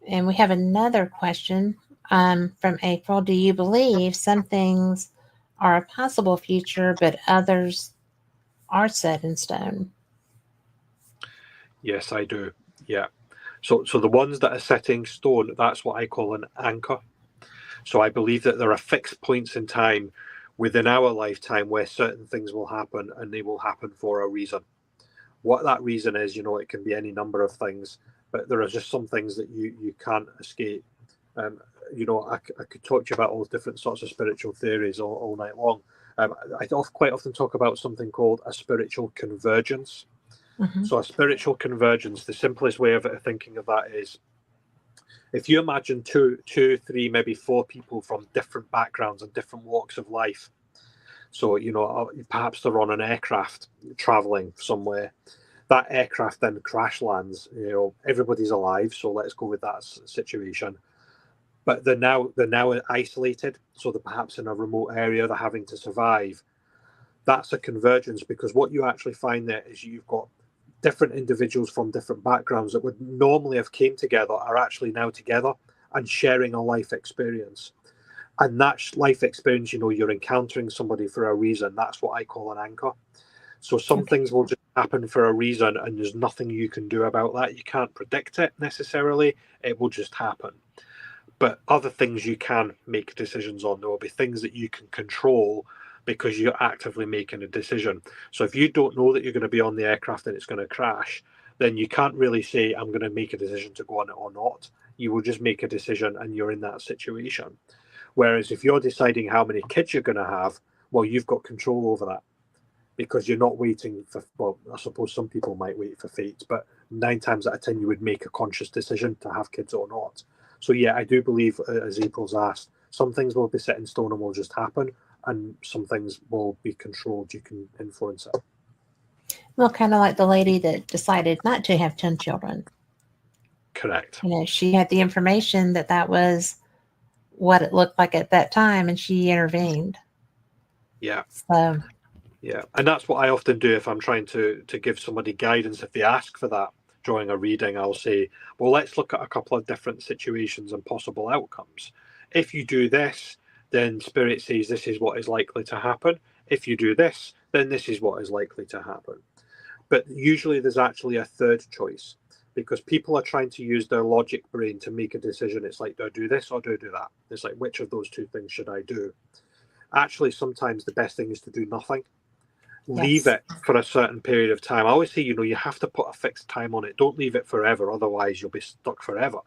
we have another question from April. Do you believe some things are a possible future, but others are set in stone? Yes, I do. Yeah. So the ones that are set in stone, that's what I call an anchor. So I believe that there are fixed points in time within our lifetime where certain things will happen, and they will happen for a reason. What that reason is, you know, it can be any number of things, but there are just some things that you can't escape. You know, I could talk to you about all different sorts of spiritual theories all night long. I quite often talk about something called a spiritual convergence. Mm-hmm. So a spiritual convergence, the simplest way of thinking of that is, if you imagine two, three, maybe four people from different backgrounds and different walks of life. So, you know, perhaps they're on an aircraft traveling somewhere. That aircraft then crash lands. You know, everybody's alive, so let's go with that situation. But they're now isolated, so they're perhaps in a remote area. They're having to survive. That's a convergence, because what you actually find there is you've got different individuals from different backgrounds that would normally have came together are actually now together and sharing a life experience. And that life experience, you know, you're encountering somebody for a reason. That's what I call an anchor. So some things will just happen for a reason, and there's nothing you can do about that. You can't predict it necessarily. It will just happen. But other things you can make decisions on. There will be things that you can control because you're actively making a decision. So if you don't know that you're going to be on the aircraft and it's going to crash, then you can't really say, I'm going to make a decision to go on it or not. You will just make a decision and you're in that situation. Whereas if you're deciding how many kids you're going to have, well, you've got control over that, because you're not waiting for, well, I suppose some people might wait for fate, but 9 times out of 10, you would make a conscious decision to have kids or not. So yeah, I do believe, as April's asked, some things will be set in stone and will just happen, and some things will be controlled. You can influence it. Well, kind of like the lady that decided not to have 10 children. Correct. You know, she had the information that that was what it looked like at that time, and she intervened. Yeah. So, yeah, and that's what I often do if I'm trying to give somebody guidance. If they ask for that during a reading, I'll say, well, let's look at a couple of different situations and possible outcomes. If you do this, then Spirit says this is what is likely to happen. If you do this, then this is what is likely to happen. But usually there's actually a third choice, because people are trying to use their logic brain to make a decision. It's like, do I do this or do I do that? It's like, which of those two things should I do? Actually, sometimes the best thing is to do nothing. Leave it for a certain period of time. I always say, you know, you have to put a fixed time on it. Don't leave it forever, otherwise you'll be stuck forever.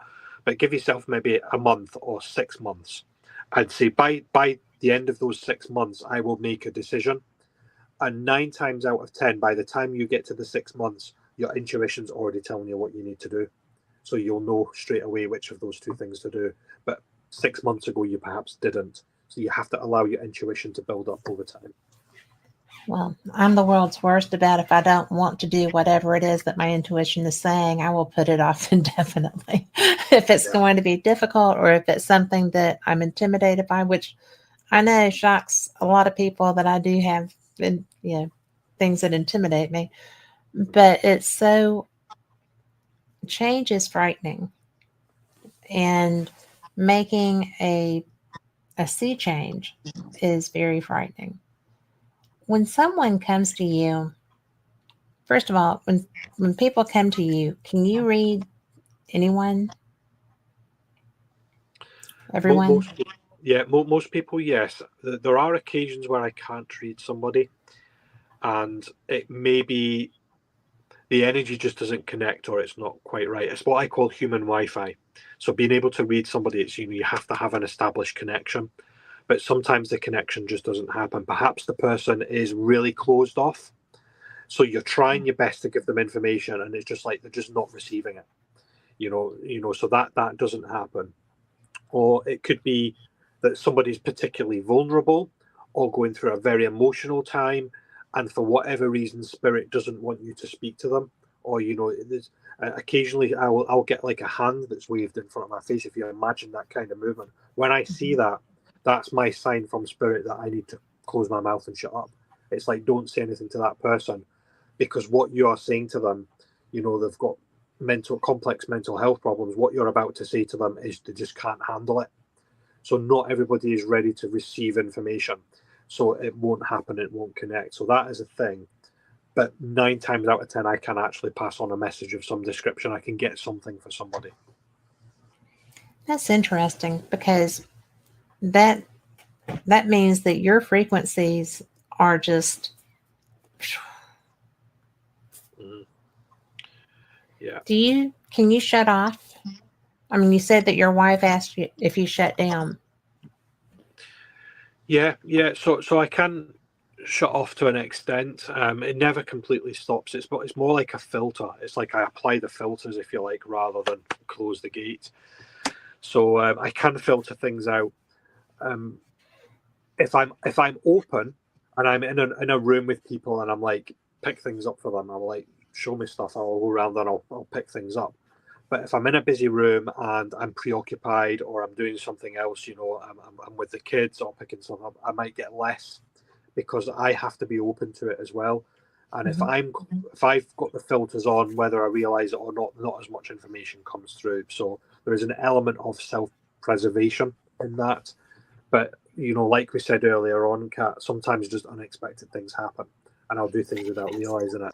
But give yourself maybe a month or 6 months. I'd say by the end of those 6 months, I will make a decision. And 9 times out of 10, by the time you get to the 6 months, your intuition's already telling you what you need to do. So you'll know straight away which of those two things to do. But 6 months ago, you perhaps didn't. So you have to allow your intuition to build up over time. well, I'm the world's worst about, if I don't want to do whatever it is that my intuition is saying, I will put it off indefinitely. If it's going to be difficult, or if it's something that I'm intimidated by, which I know shocks a lot of people, that I do have, things that intimidate me. But it's so change is frightening, and making a sea change is very frightening. When someone comes to you, first of all, when people come to you, can you read anyone, everyone? Most people, yeah, most people, yes. There are occasions where I can't read somebody, and it may be the energy just doesn't connect or it's not quite right. It's what I call human Wi-Fi. So being able to read somebody, it's you have to have an established connection, but sometimes the connection just doesn't happen. Perhaps the person is really closed off, so you're trying your best to give them information, and it's just like they're just not receiving it. So that doesn't happen. Or it could be that somebody's particularly vulnerable or going through a very emotional time, and for whatever reason spirit doesn't want you to speak to them. Or there's occasionally I'll get like a hand that's waved in front of my face. If you imagine that kind of movement, when I see that, that's my sign from spirit that I need to close my mouth and shut up. It's like, don't say anything to that person, because what you are saying to them, they've got complex mental health problems. What you're about to say to them is they just can't handle it. So not everybody is ready to receive information, so it won't happen, it won't connect. So that is a thing. But 9 times out of 10 I can actually pass on a message of some description. I can get something for somebody. That's interesting, because that means that your frequencies are just Yeah. Can you shut off? I mean, you said that your wife asked you if you shut down. Yeah. So I can shut off to an extent. It never completely stops. It's more like a filter. It's like I apply the filters, if you like, rather than close the gate. So I can filter things out. If I'm open and I'm in a room with people and I'm like, pick things up for them, I'm like, show me stuff, I'll go around and I'll pick things up. But if I'm in a busy room and I'm preoccupied or I'm doing something else, I'm with the kids or picking something up, I might get less, because I have to be open to it as well. And if I've got the filters on, whether I realize it or not as much information comes through. So there is an element of self-preservation in that. But like we said earlier on, Kat, sometimes just unexpected things happen, and I'll do things without realizing it.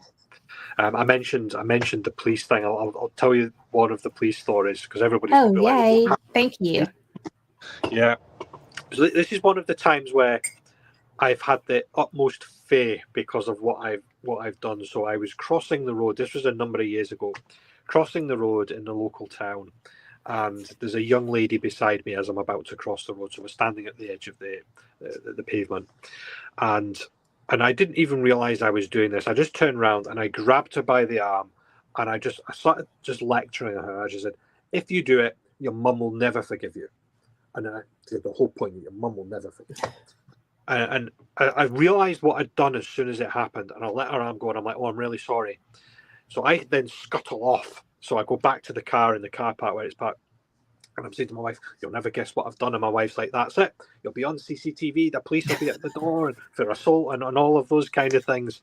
I mentioned the police thing. I'll tell you one of the police stories, because everybody's Oh, probably yay. like, Thank you. yeah. So this is one of the times where I've had the utmost fear because of what I've done. So I was crossing the road. This was a number of years ago, crossing the road in the local town, and there's a young lady beside me as I'm about to cross the road. So we're standing at the edge of the pavement, and I didn't even realize I was doing this. I just turned around and I grabbed her by the arm, and I started just lecturing her. I just said, "If you do it, your mum will never forgive you." And then I said, the whole point is your mum will never forgive you. And I realized what I'd done as soon as it happened, and I let her arm go, and I'm like, "Oh, I'm really sorry." So I then scuttle off. So I go back to the car in the car park where it's parked, and I'm saying to my wife, "You'll never guess what I've done." And my wife's like, "That's it. You'll be on CCTV. The police will be at the door and for assault and all of those kind of things."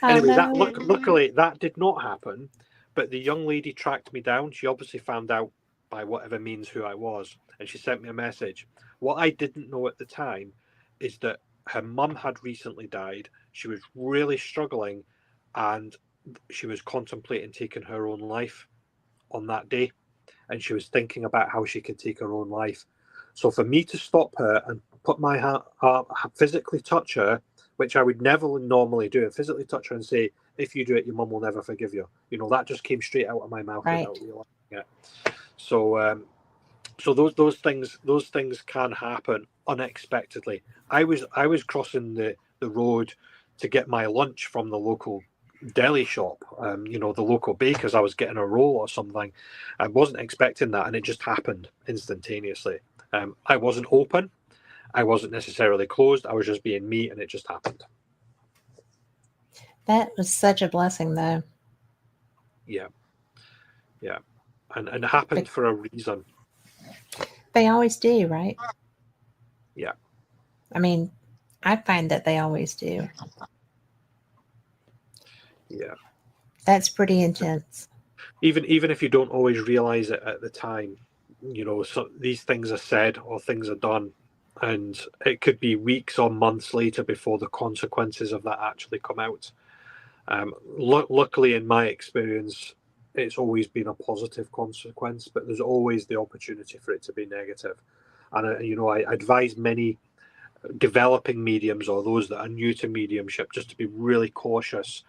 Anyway, luckily that did not happen. But the young lady tracked me down. She obviously found out by whatever means who I was, and she sent me a message. What I didn't know at the time is that her mum had recently died. She was really struggling, and she was contemplating taking her own life on that day, and she was thinking about how she could take her own life. So for me to stop her and put my hand, physically touch her, which I would never normally do, and physically touch her and say, "If you do it, your mum will never forgive you." That just came straight out of my mouth without realizing it. So, so those things can happen unexpectedly. I was crossing the road to get my lunch from the local deli shop, the local bakers. I was getting a roll or something. I wasn't expecting that, and it just happened instantaneously. I wasn't open. I wasn't necessarily closed. I was just being me, and it just happened. That was such a blessing, though. Yeah. And it happened for a reason. They always do, right? Yeah. I mean, I find that they always do. Yeah. That's pretty intense. even if you don't always realize it at the time, so these things are said or things are done, and it could be weeks or months later before the consequences of that actually come out. Luckily, in my experience, it's always been a positive consequence, but there's always the opportunity for it to be negative. And I advise many developing mediums or those that are new to mediumship just to be really cautious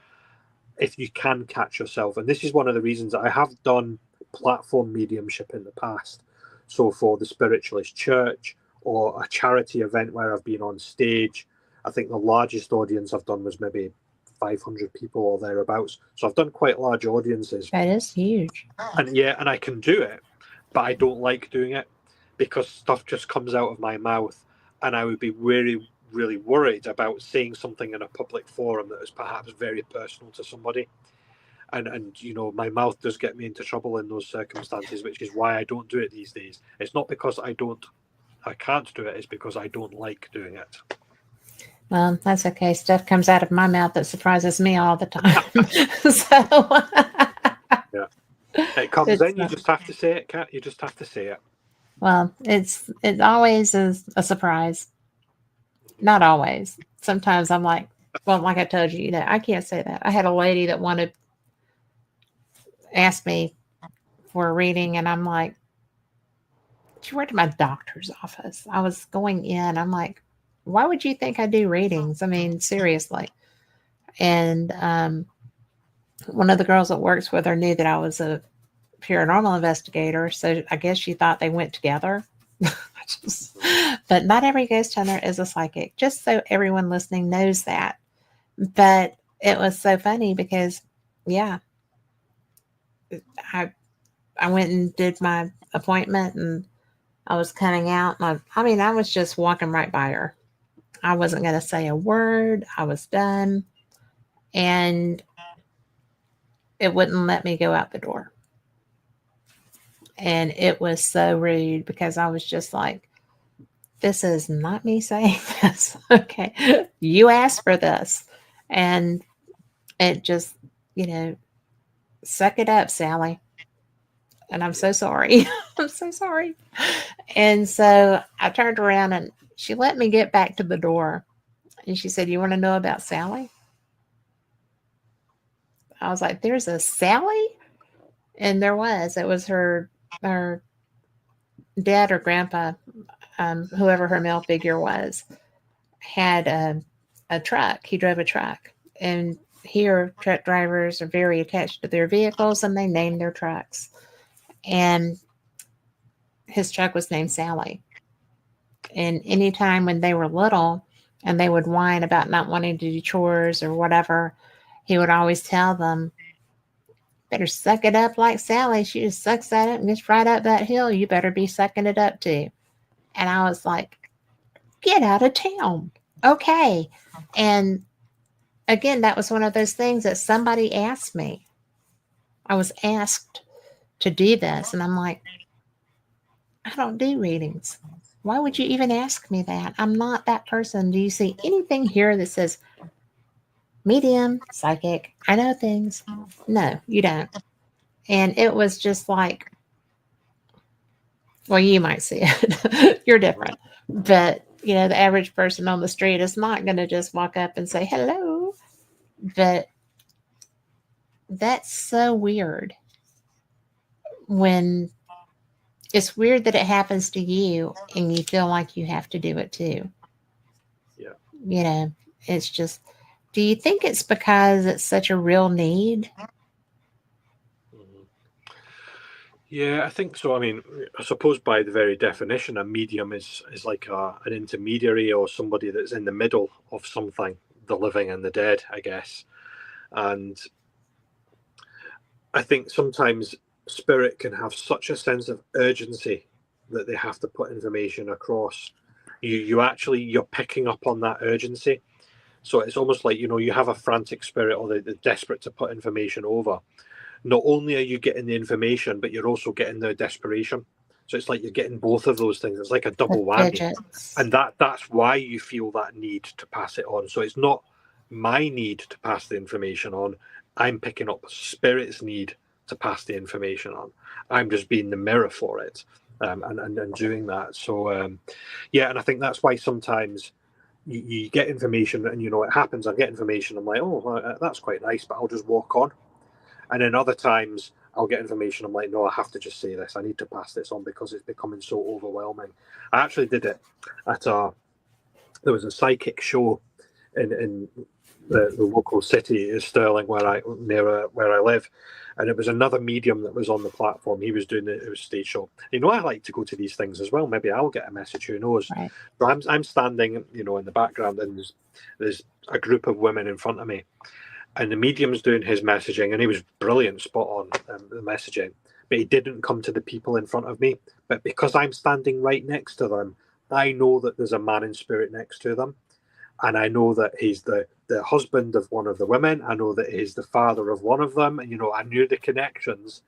if you can catch yourself. And this is one of the reasons that I have done platform mediumship in the past. So for the Spiritualist Church or a charity event where I've been on stage, I think the largest audience I've done was maybe 500 people or thereabouts. So I've done quite large audiences. That is huge. And I can do it, but I don't like doing it because stuff just comes out of my mouth, and I would be really, really worried about saying something in a public forum that is perhaps very personal to somebody. And my mouth does get me into trouble in those circumstances, which is why I don't do it these days. It's not because I can't do it, it's because I don't like doing it. Well, that's okay. Stuff comes out of my mouth that surprises me all the time. So yeah, it comes in. You just have to say it, Kat. You just have to say it. Well, it always is a surprise. Not always. Sometimes I'm like, well, like I told you, I can't say that. I had a lady that asked me for a reading, and I'm like, she worked at my doctor's office. I was going in. I'm like, why would you think I do readings? I mean, seriously. And one of the girls that works with her knew that I was a paranormal investigator, so I guess she thought they went together. But not every ghost hunter is a psychic, just so everyone listening knows that. But it was so funny because, yeah, I went and did my appointment, and I was coming out, and I was just walking right by her. I wasn't going to say a word. I was done, and it wouldn't let me go out the door. And it was so rude because I was just like, this is not me saying this. Okay. You asked for this. And it just, suck it up, Sally. And I'm so sorry. I'm so sorry. And so I turned around, and she let me get back to the door. And she said, you want to know about Sally? I was like, there's a Sally? And there was. It was her dad or grandpa, whoever her male figure was, had a truck. He drove a truck. And here, truck drivers are very attached to their vehicles, and they name their trucks. And his truck was named Sally. And anytime when they were little and they would whine about not wanting to do chores or whatever, he would always tell them, better suck it up like Sally. She just sucks that up and gets right up that hill. You better be sucking it up too. And I was like, get out of town. Okay. And again, that was one of those things that somebody asked me. I was asked to do this. And I'm like, I don't do readings. Why would you even ask me that? I'm not that person. Do you see anything here that says medium, psychic, I know things? No, you don't. And it was just like, well, you might see it. You're different. But, the average person on the street is not going to just walk up and say, hello. But that's so weird. When it's weird that it happens to you and you feel like you have to do it too. Yeah. It's just, do you think it's because it's such a real need? Yeah, I think so. I mean, I suppose by the very definition, a medium is like an intermediary or somebody that's in the middle of something, the living and the dead, I guess. And I think sometimes spirit can have such a sense of urgency that they have to put information across. You're picking up on that urgency. So it's almost like, you have a frantic spirit, or they're desperate to put information over. Not only are you getting the information, but you're also getting their desperation. So it's like you're getting both of those things. It's like a double whammy. And that's why you feel that need to pass it on. So it's not my need to pass the information on. I'm picking up spirit's need to pass the information on. I'm just being the mirror for it, and doing that. So yeah, and I think that's why sometimes you get information and it happens. I get information, I'm like, oh, that's quite nice, but I'll just walk on. And then other times I'll get information, I'm like, no, I have to just say this. I need to pass this on because it's becoming so overwhelming. I actually did it at there was a psychic show in the local city, Stirling, where I live, and it was another medium that was on the platform. He was doing it was a stage show. I like to go to these things as well. Maybe I'll get a message. Who knows? Right. So I'm standing, in the background, and there's a group of women in front of me, and the medium's doing his messaging, and he was brilliant, spot on the messaging. But he didn't come to the people in front of me. But because I'm standing right next to them, I know that there's a man in spirit next to them. And I know that he's the husband of one of the women. I know that he's the father of one of them. And, I knew the connections.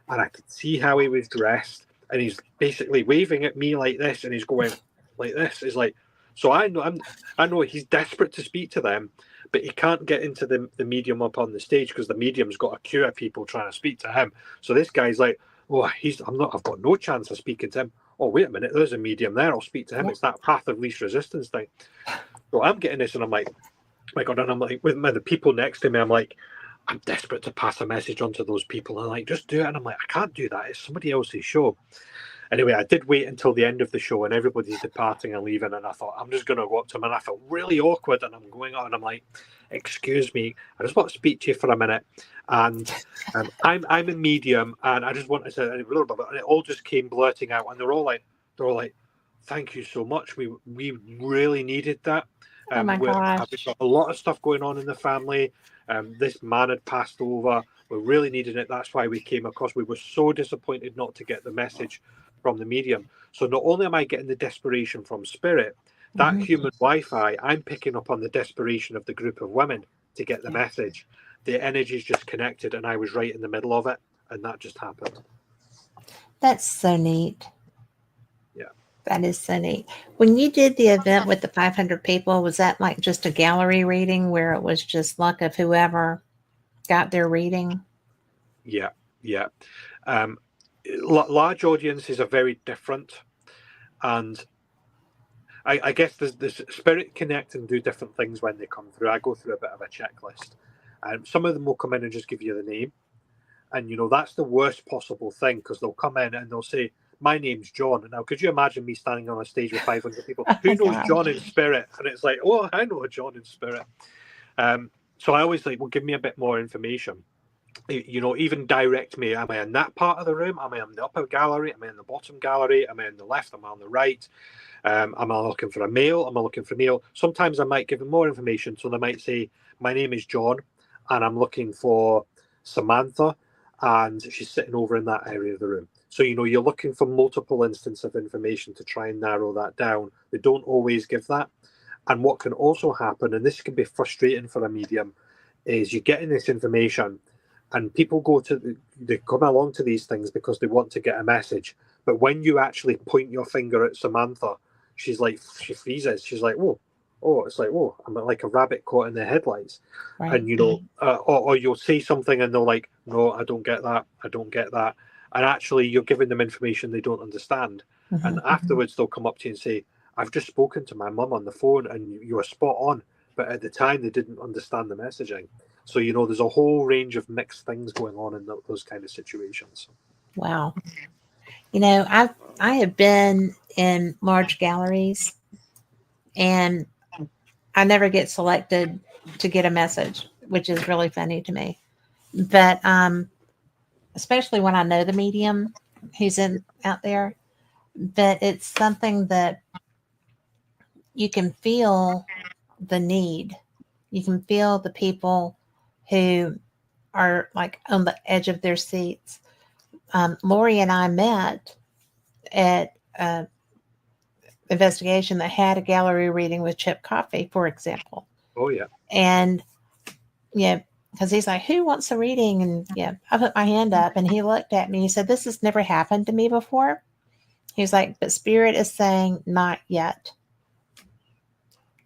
And I could see how he was dressed. And he's basically waving at me like this. And he's going like this. He's like, so I know he's desperate to speak to them. But he can't get into the medium up on the stage because the medium's got a queue of people trying to speak to him. So this guy's like, oh, I've got no chance of speaking to him. Oh, wait a minute, there's a medium there. I'll speak to him. It's that path of least resistance thing. So I'm getting this, and I'm like, oh my God, and I'm like, with the people next to me, I'm like, I'm desperate to pass a message on to those people. And I'm like, just do it. And I'm like, I can't do that. It's somebody else's show. Anyway, I did wait until the end of the show, and everybody's departing and leaving. And I thought, I'm just going to go up to him. And I felt really awkward. And I'm going on. And I'm like, excuse me, I just want to speak to you for a minute. And I'm a medium, and I just want to say, and it all just came blurting out. And they're all like, thank you so much. We really needed that. Oh my gosh. We've got a lot of stuff going on in the family. This man had passed over. We really needed it. That's why we came across. We were so disappointed not to get the message from the medium. So not only am I getting the desperation from spirit, that human Wi-Fi, I'm picking up on the desperation of the group of women to get the message. The energy's just connected, and I was right in the middle of it, and that just happened. That's so neat. Yeah. That is so neat. When you did the event with the 500 people, was that like just a gallery reading where it was just luck of whoever got their reading? Yeah. Large audiences are very different, and I guess there's spirit connect and do different things when they come through. I go through a bit of a checklist. Some of them will come in and just give you the name, and that's the worst possible thing, because they'll come in and they'll say, my name's John. Now, could you imagine me standing on a stage with 500 people? Who knows John in spirit? And it's like, oh, I know a John in spirit. So I always well, give me a bit more information. Even direct me. Am I in that part of the room? Am I in the upper gallery? Am I in the bottom gallery? Am I on the left? Am I on the right? Am I looking for a male? Am I looking for a male? Sometimes I might give them more information. So they might say, my name is John, and I'm looking for Samantha, and she's sitting over in that area of the room. So, you're looking for multiple instances of information to try and narrow that down. They don't always give that. And what can also happen, and this can be frustrating for a medium, is you're getting this information and people they come along to these things because they want to get a message. But when you actually point your finger at Samantha, she freezes. She's like, oh, it's like, oh, I'm like a rabbit caught in the headlights. Right. And, or you'll say something and they're like, no, I don't get that. I don't get that. And actually you're giving them information they don't understand. And afterwards they'll come up to you and say, I've just spoken to my mum on the phone and you were spot on. But at the time they didn't understand the messaging. So, there's a whole range of mixed things going on in those kind of situations. Wow. I have been in large galleries and I never get selected to get a message, which is really funny to me. But especially when I know the medium who's out there, but it's something that you can feel the need. You can feel the people who are like on the edge of their seats. Lori and I met at an investigation that had a gallery reading with Chip Coffey, for example. Oh, yeah. And, because he's like, who wants a reading? And, I put my hand up and he looked at me. He said, this has never happened to me before. He was like, but Spirit is saying not yet.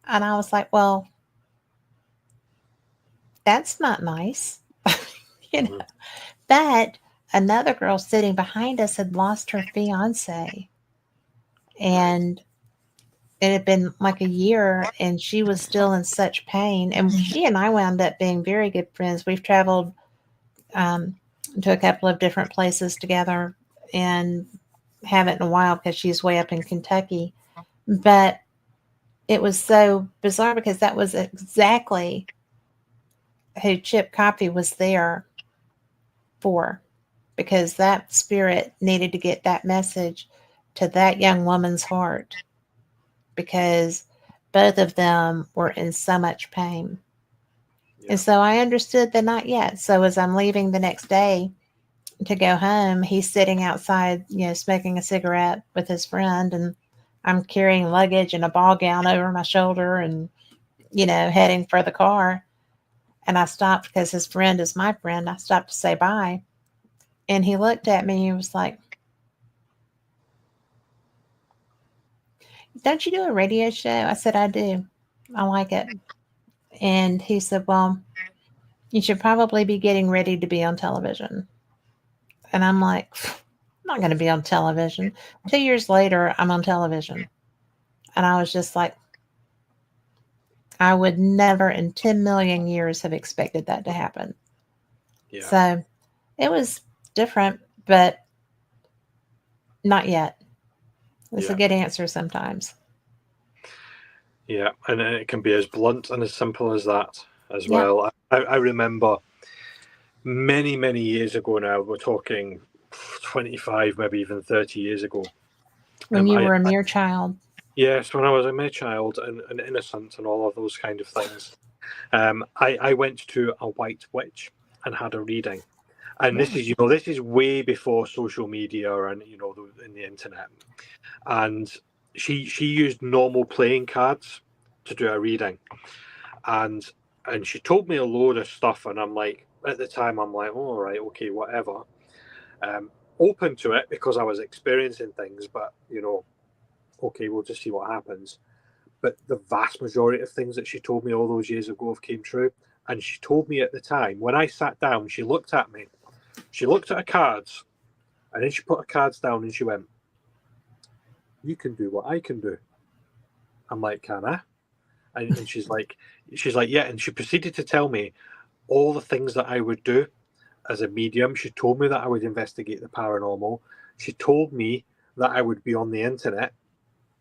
And I was like, well, that's not nice. But another girl sitting behind us had lost her fiance, Right. and it had been like a year, and she was still in such pain. And she and I wound up being very good friends. We've traveled um, to a couple of different places together, and haven't in a while because she's way up in Kentucky. But it was so bizarre because that was exactly who Chip Coffey was there for, because that spirit needed to get that message to that young woman's heart, because both of them were in so much pain. And Yeah. so I understood the not yet. So as I'm leaving the next day to go home, he's sitting outside, smoking a cigarette with his friend, and I'm carrying luggage and a ball gown over my shoulder and, heading for the car. And I stopped because his friend is my friend. I stopped to say bye. And he looked at me and he was like, "Don't you do a radio show?" I said, "I do. I like it." And he said, "Well, you should probably be getting ready to be on television." And I'm like, "I'm not going to be on television." 2 years later, I'm on television. And I was just like, I would never in 10 million years have expected that to happen. Yeah. So it was different, but not yet. It's a Yeah. good answer sometimes. Yeah. And it can be as blunt and as simple as that as Yep. well. I remember many, many years ago now, we're talking 25, maybe even 30 years ago. When you I were a mere child. Yes, when I was a mere child and innocent and all of those kind of things, I went to a white witch and had a reading. And this Really? is, this is way before social media and, in the internet. And she used normal playing cards to do a reading. And she told me a load of stuff. And I'm like, at the time, I'm like, oh, all right, okay, whatever. Um, Open to it because I was experiencing things, but, okay, we'll just see what happens. But the vast majority of things that she told me all those years ago have came true. And she told me at the time, when I sat down, she looked at me, she looked at her cards, and then she put her cards down and she went, "You can do what I can do." I'm like, "Can I?" And she's like, "Yeah." And she proceeded to tell me all the things that I would do as a medium. She told me that I would investigate the paranormal. She told me that I would be on the internet.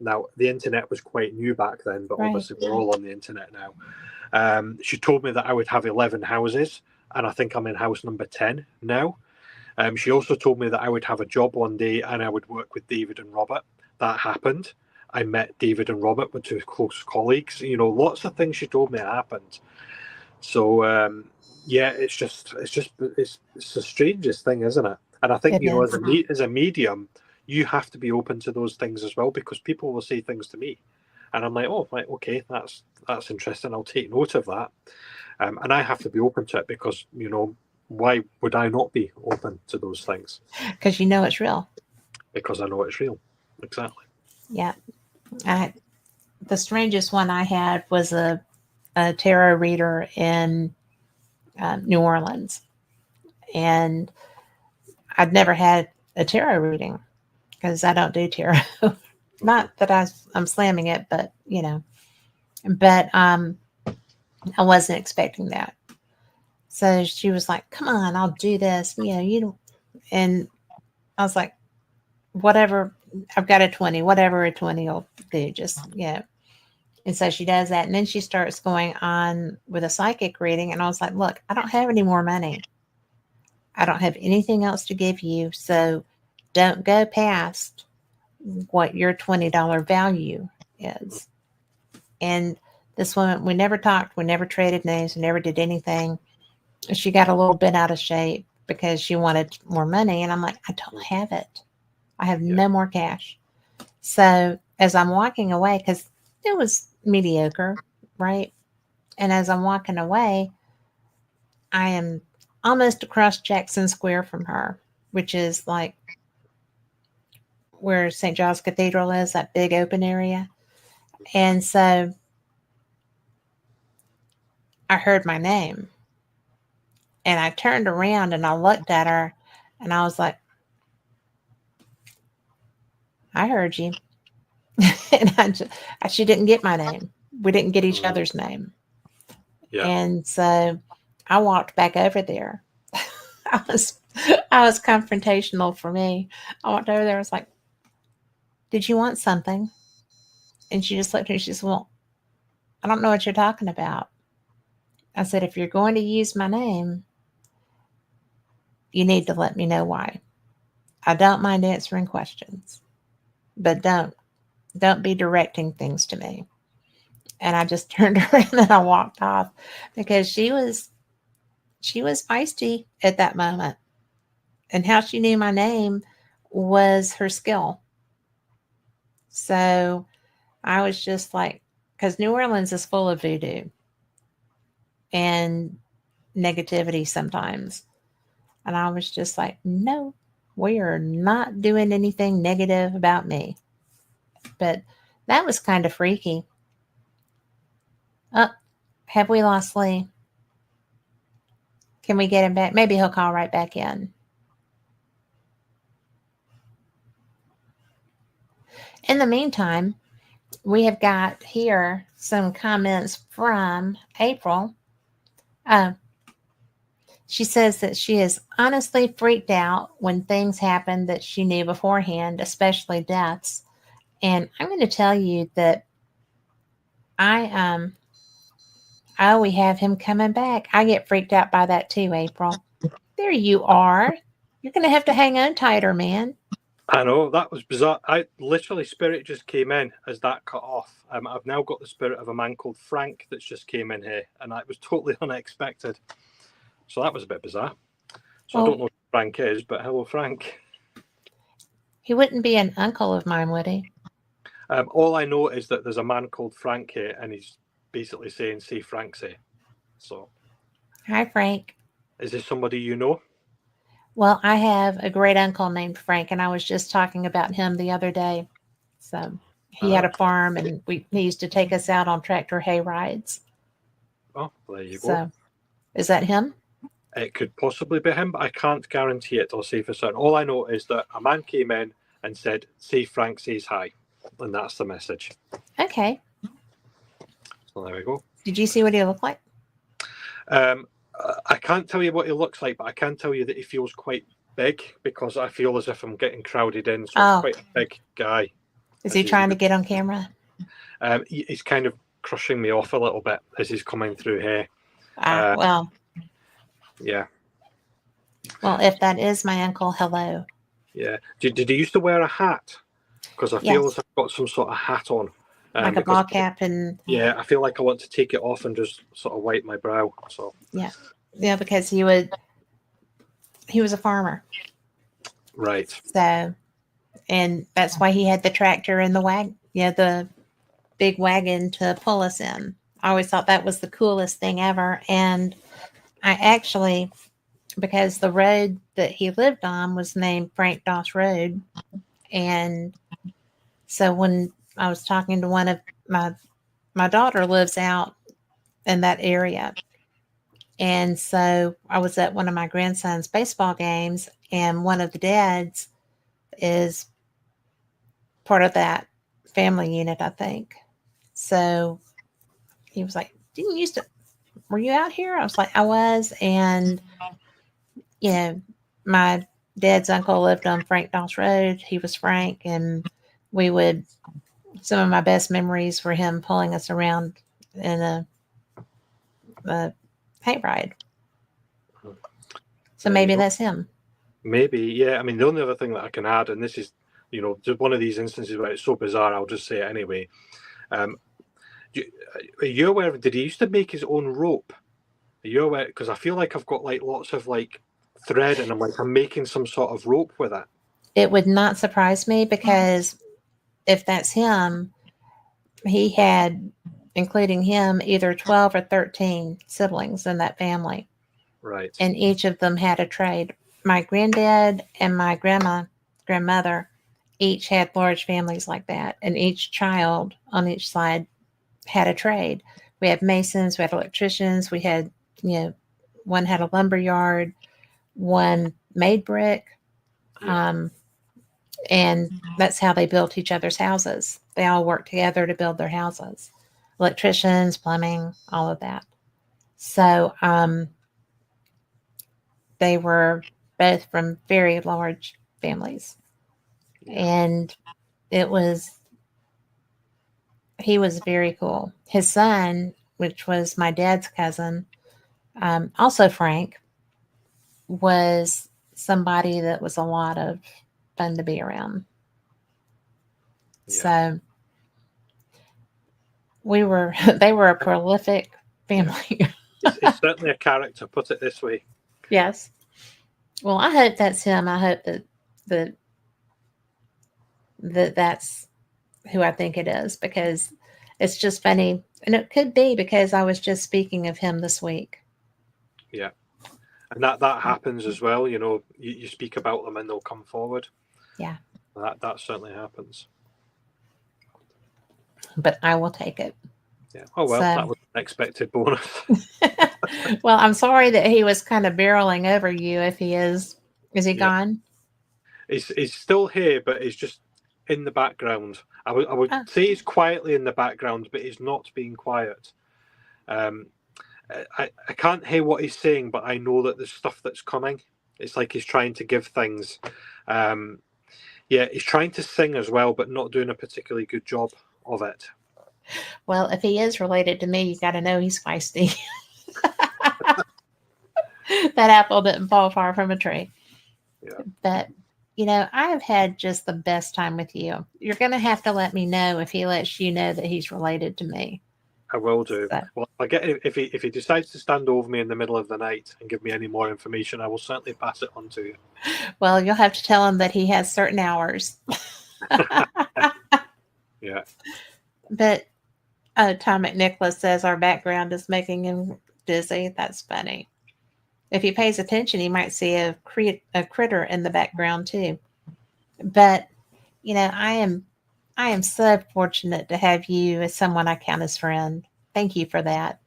Now, the internet was quite new back then, but Right. obviously we're all on the internet now. She told me that I would have 11 houses, and I think I'm in house number 10 now. She also told me that I would have a job one day and I would work with David and Robert. That happened. I met David and Robert, were two close colleagues. Lots of things she told me happened. So yeah, it's the strangest thing, isn't it? And I think It is. as a medium, you have to be open to those things as well because people will say things to me, and I'm like, oh, right, okay, that's interesting. I'll take note of that, and I have to be open to it because why would I not be open to those things? Because you know it's real. Because I know it's real. Exactly. Yeah. I, the strangest one I had was a tarot reader in New Orleans. And I'd never had a tarot reading because I don't do tarot. Not that I'm slamming it, but but I wasn't expecting that. So she was like, "Come on, I'll do this." You know, and I was like, "Whatever. I've got a 20. Whatever a 20 will do. Just And so she does that, and then she starts going on with a psychic reading, and I was like, "Look, I don't have any more money. I don't have anything else to give you, so don't go past what your $20 value is." And this woman, we never talked, we never traded names, we never did anything. She got a little bit out of shape because she wanted more money. And I'm like, "I don't have it. I have Yeah. no more cash." So as I'm walking away, because it was mediocre, right? And as I'm walking away, I am almost across Jackson Square from her, which is like where St. Giles Cathedral is, that big open area. And so I heard my name, and I turned around and I looked at her, And I was like, I heard you. And she didn't get my name. We didn't get each other's name. Yeah. And so I walked back over there. I was confrontational for me. I walked over there. I was like, "Did you want something?" And she just looked at me. She said, "Well, I don't know what you're talking about." I said, "If you're going to use my name, you need to let me know why. I don't mind answering questions, but don't be directing things to me." And I just turned around and I walked off because she was feisty at that moment. And how she knew my name was her skill. So I was just like, because New Orleans is full of voodoo and negativity sometimes. And I was just like, no, we are not doing anything negative about me. But that was kind of freaky. Oh, have we lost Lee? Can we get him back? Maybe he'll call right back in. In the meantime, we have got here some comments from April. She says that she is honestly freaked out when things happen that she knew beforehand, especially deaths. And I'm going to tell you that we have him coming back. I get freaked out by that too, April. There you are. You're going to have to hang on tighter, man. I know, that was bizarre. I literally, spirit just came in as that cut off. I've now got the spirit of a man called Frank that's just came in here, and that was totally unexpected. So that was a bit bizarre. So I don't know who Frank is, but hello, Frank. He wouldn't be an uncle of mine, would he? All I know is that there's a man called Frank here, and he's basically saying, "See Frank say." So, hi, Frank. Is this somebody you know? Well, I have a great uncle named Frank, and I was just talking about him the other day. So he had a farm, and he used to take us out on tractor hay rides. Oh, there you go. So, is that him? It could possibly be him, but I can't guarantee it or say for certain. All I know is that a man came in and said, "See Frank says hi," and that's the message. Okay. So there we go. Did you see what he looked like? I can't tell you what he looks like, but I can tell you that he feels quite big because I feel as if I'm getting crowded in. So he's quite a big guy. Is he trying to get on camera? He's kind of crushing me off a little bit as he's coming through here. Well. Yeah. Well, if that is my uncle, hello. Yeah. Did he used to wear a hat? Because I feel as I've got some sort of hat on. Like a ball cap and... Yeah, I feel like I want to take it off and just sort of wipe my brow. So yeah, because he was a farmer. Right. So, and that's why he had the tractor and the the big wagon to pull us in. I always thought that was the coolest thing ever. And I actually, because the road that he lived on was named Frank Doss Road. And so when I was talking to one of my daughter lives out in that area. And so I was at one of my grandson's baseball games, and one of the dads is part of that family unit, I think. So he was like, were you out here? I was like, I was. And, my dad's uncle lived on Frank Doss Road. He was Frank. And some of my best memories were him pulling us around in a hayride. So maybe that's him. Maybe, yeah. I mean, the only other thing that I can add, and this is, just one of these instances where it's so bizarre, I'll just say it anyway. Are you aware of, did he used to make his own rope? Are you aware? Because I feel like I've got like lots of like thread, and I'm making some sort of rope with it. It would not surprise me, because if that's him, he had, including him, either 12 or 13 siblings in that family. Right. And each of them had a trade. My granddad and my grandmother each had large families like that. And each child on each side had a trade. We had masons, we had electricians, we had, one had a lumber yard, one made brick. Yeah. And that's how they built each other's houses. They all worked together to build their houses. Electricians, plumbing, all of that. So they were both from very large families. Yeah. And it was, he was very cool. His son, which was my dad's cousin, also Frank, was somebody that was a lot of fun to be around. Yeah. So they were a prolific family. Yeah. It's certainly a character, put it this way. Yes. Well, I hope that's him. I hope that that's who I think it is, because it's just funny, and it could be because I was just speaking of him this week. Yeah, and that happens as well. You know, you speak about them and they'll come forward. Yeah. That certainly happens. But I will take it. Yeah. Oh well, that was an unexpected bonus. Well, I'm sorry that he was kind of barreling over you. If he is he gone? He's still here, but he's just in the background. I would say he's quietly in the background, but he's not being quiet. I can't hear what he's saying, but I know that there's stuff that's coming. It's like he's trying to give things. Yeah, he's trying to sing as well, but not doing a particularly good job of it. Well, if he is related to me, you got to know he's feisty. That apple didn't fall far from a tree. Yeah. But, you know, I have had just the best time with you. You're going to have to let me know if he lets you know that he's related to me. I will do. So. Well, if he decides to stand over me in the middle of the night and give me any more information, I will certainly pass it on to you. Well, you'll have to tell him that he has certain hours. Yeah. But Tom McNicholas says our background is making him dizzy. That's funny. If he pays attention, he might see a critter in the background too. But, you know, I am so fortunate to have you as someone I count as friend. Thank you for that.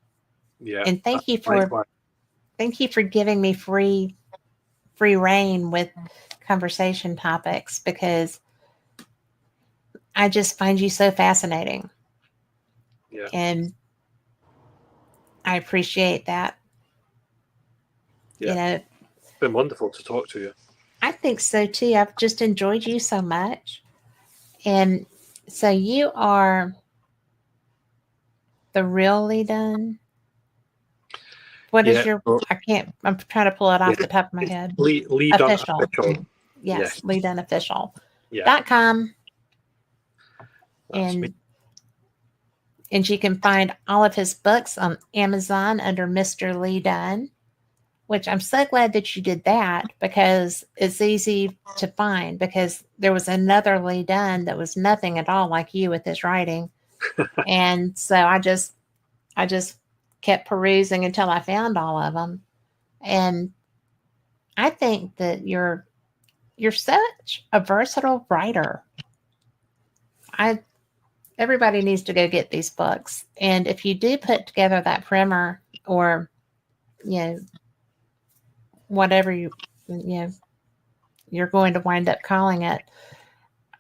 Yeah. And thank you for giving me free reign with conversation topics, because I just find you so fascinating. Yeah. And I appreciate that. Yeah. You know, it's been wonderful to talk to you. I think so too. I've just enjoyed you so much. And so you are the real Lee Dunn? What is your, I'm trying to pull it off the top of my head. Lee Dunn Official. Yes, Lee Dunn Official. Yeah. .com. And you can find all of his books on Amazon under Mr. Lee Dunn, which I'm so glad that you did that, because it's easy to find, because there was another Lee Dunn that was nothing at all like you with his writing. And so I just kept perusing until I found all of them. And I think that you're such a versatile writer. Everybody needs to go get these books. And if you do put together that primer, or, you know, whatever you're going to wind up calling it,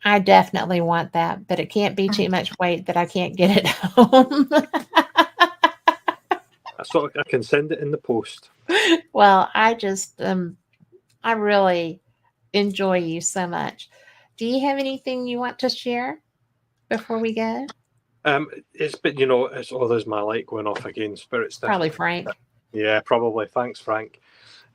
I definitely want that, but it can't be too much weight that I can't get it home. I can send it in the post. Well, I just, I really enjoy you so much. Do you have anything you want to share before we go? It's been, you know, it's there's my light going off again. Spirit's probably Frank. Yeah, probably. Thanks, Frank.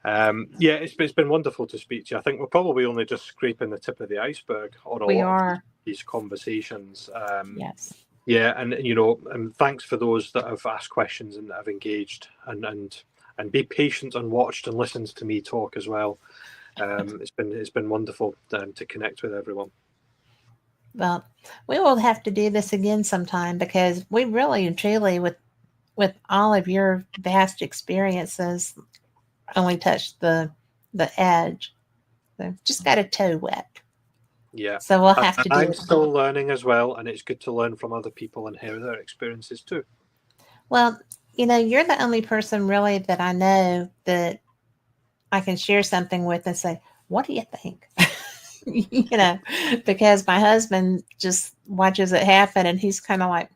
Yeah, it's been wonderful to speak to you. I think we're probably only just scraping the tip of the iceberg on a lot of these conversations. Yes. Yeah, and you know, and thanks for those that have asked questions and that have engaged and be patient and watched and listened to me talk as well. It's been wonderful to connect with everyone. Well, we will have to do this again sometime, because we really and truly, with all of your vast experiences, only touched the edge. So just got a toe wet. Yeah. So we'll have to do it. I'm still learning as well, and it's good to learn from other people and hear their experiences too. Well, you know, you're the only person really that I know that I can share something with and say, what do you think? You know, because my husband just watches it happen and he's kind of like,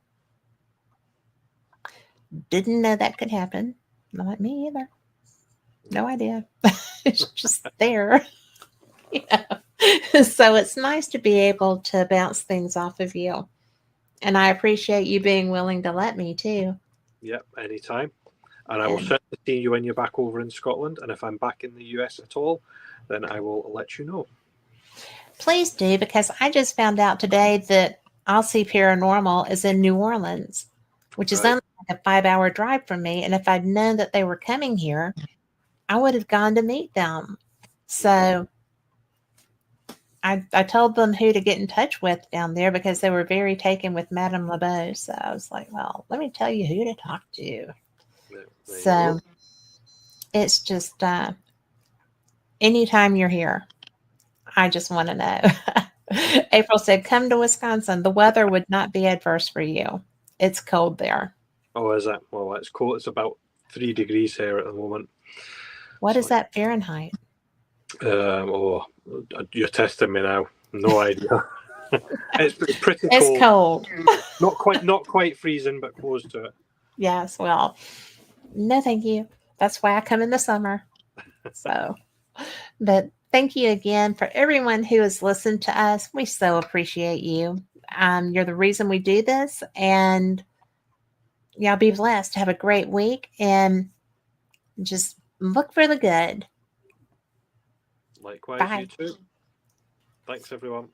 didn't know that could happen. And I'm like, me either. No idea. It's just there. You know? So it's nice to be able to bounce things off of you. And I appreciate you being willing to let me too. Yep, anytime. And I will And certainly see you when you're back over in Scotland. And if I'm back in the US at all, then I will let you know. please do, because I just found out today that I'll See Paranormal is in New Orleans, which is Right. only like a 5 hour drive from me. And if I'd known that they were coming here, I would have gone to meet them. So I told them who to get in touch with down there because they were very taken with Madame LeBeau. So I was like, well, let me tell you who to talk to. There you So go. it's just anytime you're here, I just want to know. April said, come to Wisconsin. The weather would not be adverse for you. It's cold there. Oh, is it? Well, it's cold. It's about 3 degrees here at the moment. What is So, that Fahrenheit? oh, you're testing me now. No idea. It's pretty It's cold. cold. Not quite freezing, but close to it. Yes, well, no, thank you. That's why I come in the summer. So, but thank you again for everyone who has listened to us. We so appreciate you. You're the reason we do this, and y'all be blessed. Have a great week, and just look for the good. Likewise, you Bye. too. Thanks, everyone.